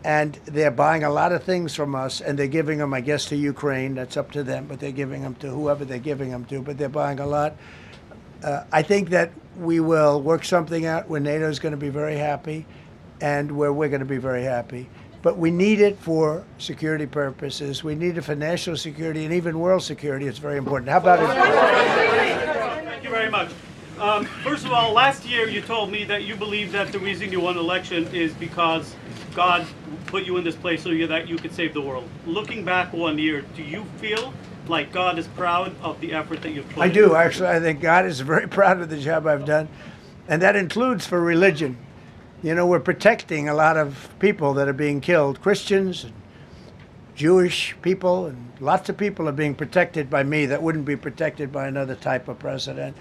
And they're buying a lot of things from us, and they're giving them, I guess, to Ukraine. That's up to them, but they're giving them to whoever they're giving them to, but they're buying a lot. I think that we will work something out where NATO is going to be very happy and where we're going to be very happy. But we need it for security purposes. We need it for national security and even world security. It's very important. How about it? Thank you very much. First of all, last year you told me that you believe that the reason you won an election is because God put you in this place so that you could save the world. Looking back 1 year, do you feel like God is proud of the effort that you've put in? I do, actually. I think God is very proud of the job I've done. And that includes for religion. You know, we're protecting a lot of people that are being killed. Christians, and Jewish people, and lots of people are being protected by me that wouldn't be protected by another type of president.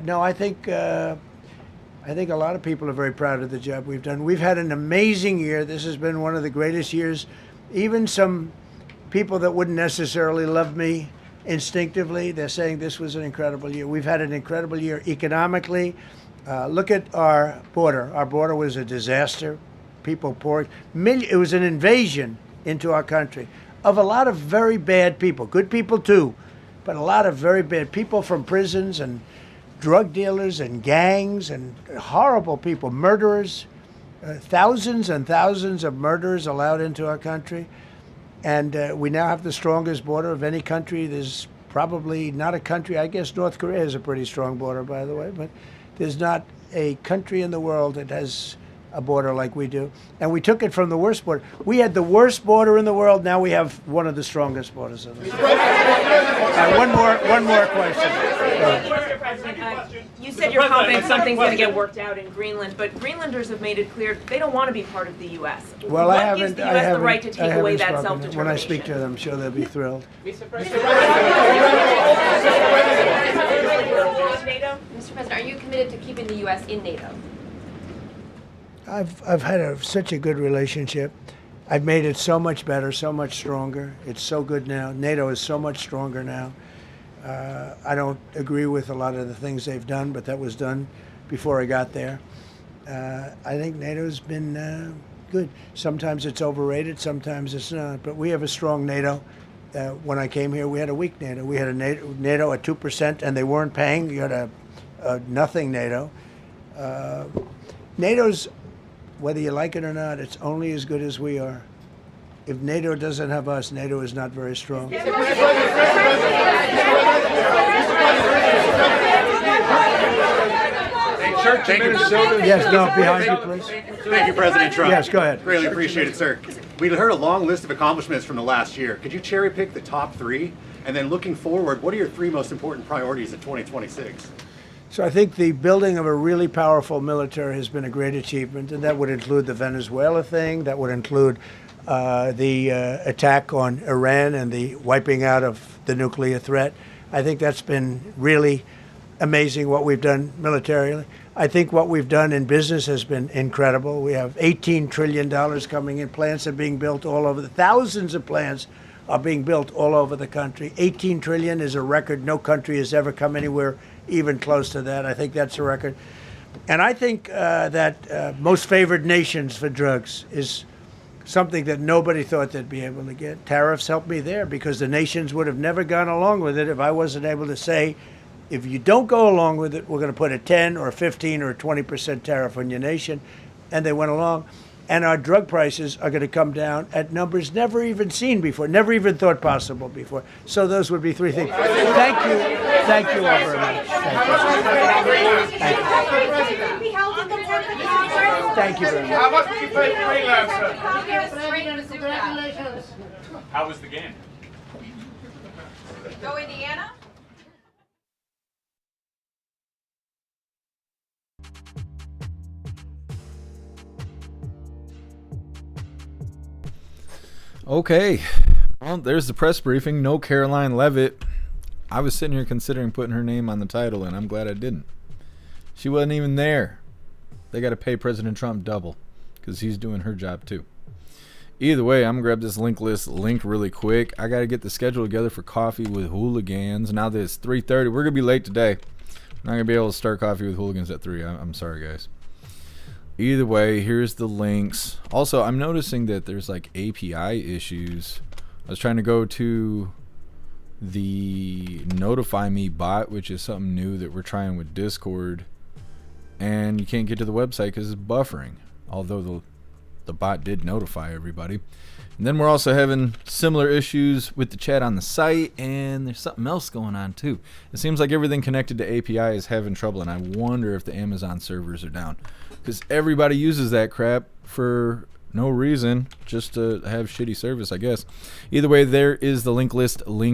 No, I think a lot of people are very proud of the job we've done. We've had an amazing year. This has been one of the greatest years. Even some people that wouldn't necessarily love me instinctively, they're saying this was an incredible year. We've had an incredible year economically. Look at our border. Our border was a disaster. People poured. It was an invasion into our country of a lot of very bad people. Good people too, but a lot of very bad people from prisons and drug dealers and gangs and horrible people, murderers, thousands and thousands of murderers allowed into our country. And we now have the strongest border of any country. There's probably not a country, I guess North Korea has a pretty strong border, by the way, but there's not a country in the world that has a border like we do. And we took it from the worst border. We had the worst border in the world. Now we have one of the strongest borders in the world. One more question. Mr. President, you said you're confident something's going to get worked out in Greenland, but Greenlanders have made it clear they don't want to be part of the U.S. Well, what gives the U.S. the right to take away that self-determination? When I speak to them, I'm sure they'll be thrilled. Mr. President, are you committed to keeping the U.S. in NATO? I've had such a good relationship. I've made it so much better, so much stronger. It's so good now. NATO is so much stronger now. I don't agree with a lot of the things they've done, but that was done before I got there. I think NATO's been good. Sometimes it's overrated, sometimes it's not. But we have a strong NATO. When I came here, we had a weak NATO. We had a NATO at 2%, and they weren't paying. You had a nothing NATO. NATO's, whether you like it or not, it's only as good as we are. If NATO doesn't have us, NATO is not very strong. Thank you. Yes, no, behind you, please. Thank you, President Trump. Yes, go ahead. Really appreciate it, sir. We heard a long list of accomplishments from the last year. Could you cherry pick the top three? And then looking forward, what are your three most important priorities in 2026? So I think the building of a really powerful military has been a great achievement, and that would include the Venezuela thing, that would include the attack on Iran and the wiping out of the nuclear threat. I think that's been really amazing what we've done militarily. I think what we've done in business has been incredible. We have $18 trillion coming in. Plants are being built all over. Thousands of plants are being built all over the country. 18 trillion is a record. No country has ever come anywhere even close to that. I think that's a record. And I think that most favored nations for drugs is something that nobody thought they'd be able to get. Tariffs helped me there because the nations would have never gone along with it if I wasn't able to say, if you don't go along with it, we're going to put a 10 or a 15 or a 20% tariff on your nation. And they went along. And our drug prices are going to come down at numbers never even seen before, never even thought possible before. So those would be three things. Thank you. Thank you all very much. Thank you. Be held in contempt of Congress. Thank you very much. How much did you pay for Greenland, sir? How was the game? Go Indiana? Okay, well, there's the press briefing. No Karoline Leavitt. I was sitting here considering putting her name on the title, and I'm glad I didn't. She wasn't even there. They got to pay President Trump double because he's doing her job too. Either way, I'm going to grab this link really quick. I got to get the schedule together for Coffee with Hooligans. Now that it's 3:30, we're going to be late today. I'm not going to be able to start Coffee with Hooligans at 3. I'm sorry, guys. Either way, here's the links. Also, I'm noticing that there's like API issues. I was trying to go to the Notify Me bot, which is something new that we're trying with Discord, and you can't get to the website because it's buffering, although the bot did notify everybody. And then we're also having similar issues with the chat on the site, and there's something else going on too. It seems like everything connected to API is having trouble, and I wonder if the Amazon servers are down, because everybody uses that crap for no reason, just to have shitty service, I guess. Either way, there is the link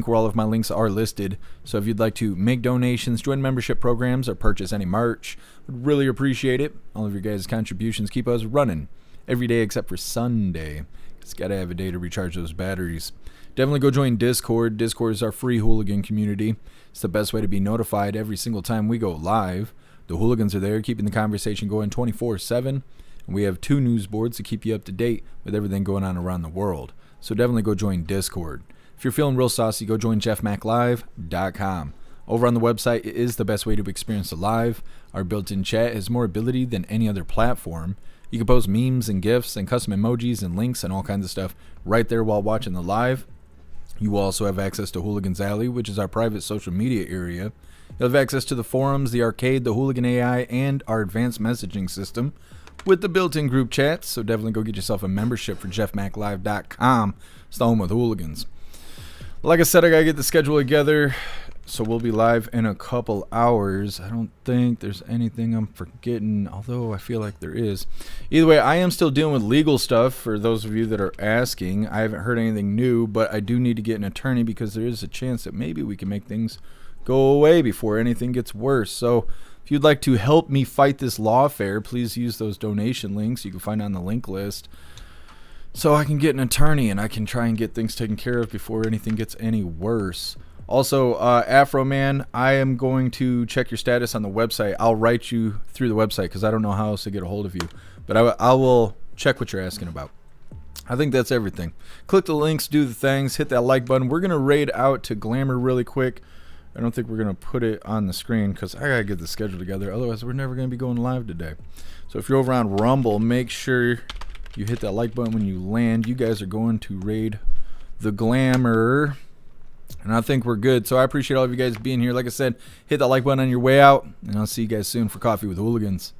where all of my links are listed. So if you'd like to make donations, join membership programs, or purchase any merch, would really appreciate it. All of your guys' contributions keep us running every day except for Sunday. It's got to have a day to recharge those batteries. Definitely go join Discord. Discord is our free hooligan community. It's the best way to be notified every single time we go live. The hooligans are there keeping the conversation going 24/7. And we have 2 news boards to keep you up to date with everything going on around the world. So definitely go join Discord. If you're feeling real saucy, go join jeffmaclive.com. Over on the website, it is the best way to experience the live. Our built-in chat has more ability than any other platform. You can post memes and GIFs and custom emojis and links and all kinds of stuff right there while watching the live. You will also have access to Hooligans Alley, which is our private social media area. You'll have access to the forums, the arcade, the Hooligan AI, and our advanced messaging system with the built-in group chats. So definitely go get yourself a membership for jeffmaclive.com. It's the home of Hooligans. Like I said, I gotta get the schedule together, so we'll be live in a couple hours. I don't think there's anything I'm forgetting, although I feel like there is. Either way, I am still dealing with legal stuff for those of you that are asking. I haven't heard anything new, but I do need to get an attorney because there is a chance that maybe we can make things go away before anything gets worse. So if you'd like to help me fight this lawfare, please use those donation links you can find on the link list so I can get an attorney and I can try and get things taken care of before anything gets any worse. Also, Afro Man, I am going to check your status on the website. I'll write you through the website because I don't know how else to get a hold of you. But I will check what you're asking about. I think that's everything. Click the links, do the things, hit that like button. We're going to raid out to Glamour really quick. I don't think we're going to put it on the screen because I got to get the schedule together. Otherwise, we're never going to be going live today. So if you're over on Rumble, make sure you hit that like button when you land. You guys are going to raid the Glamour. And I think we're good. So I appreciate all of you guys being here. Like I said, hit that like button on your way out. And I'll see you guys soon for Coffee with Hooligans.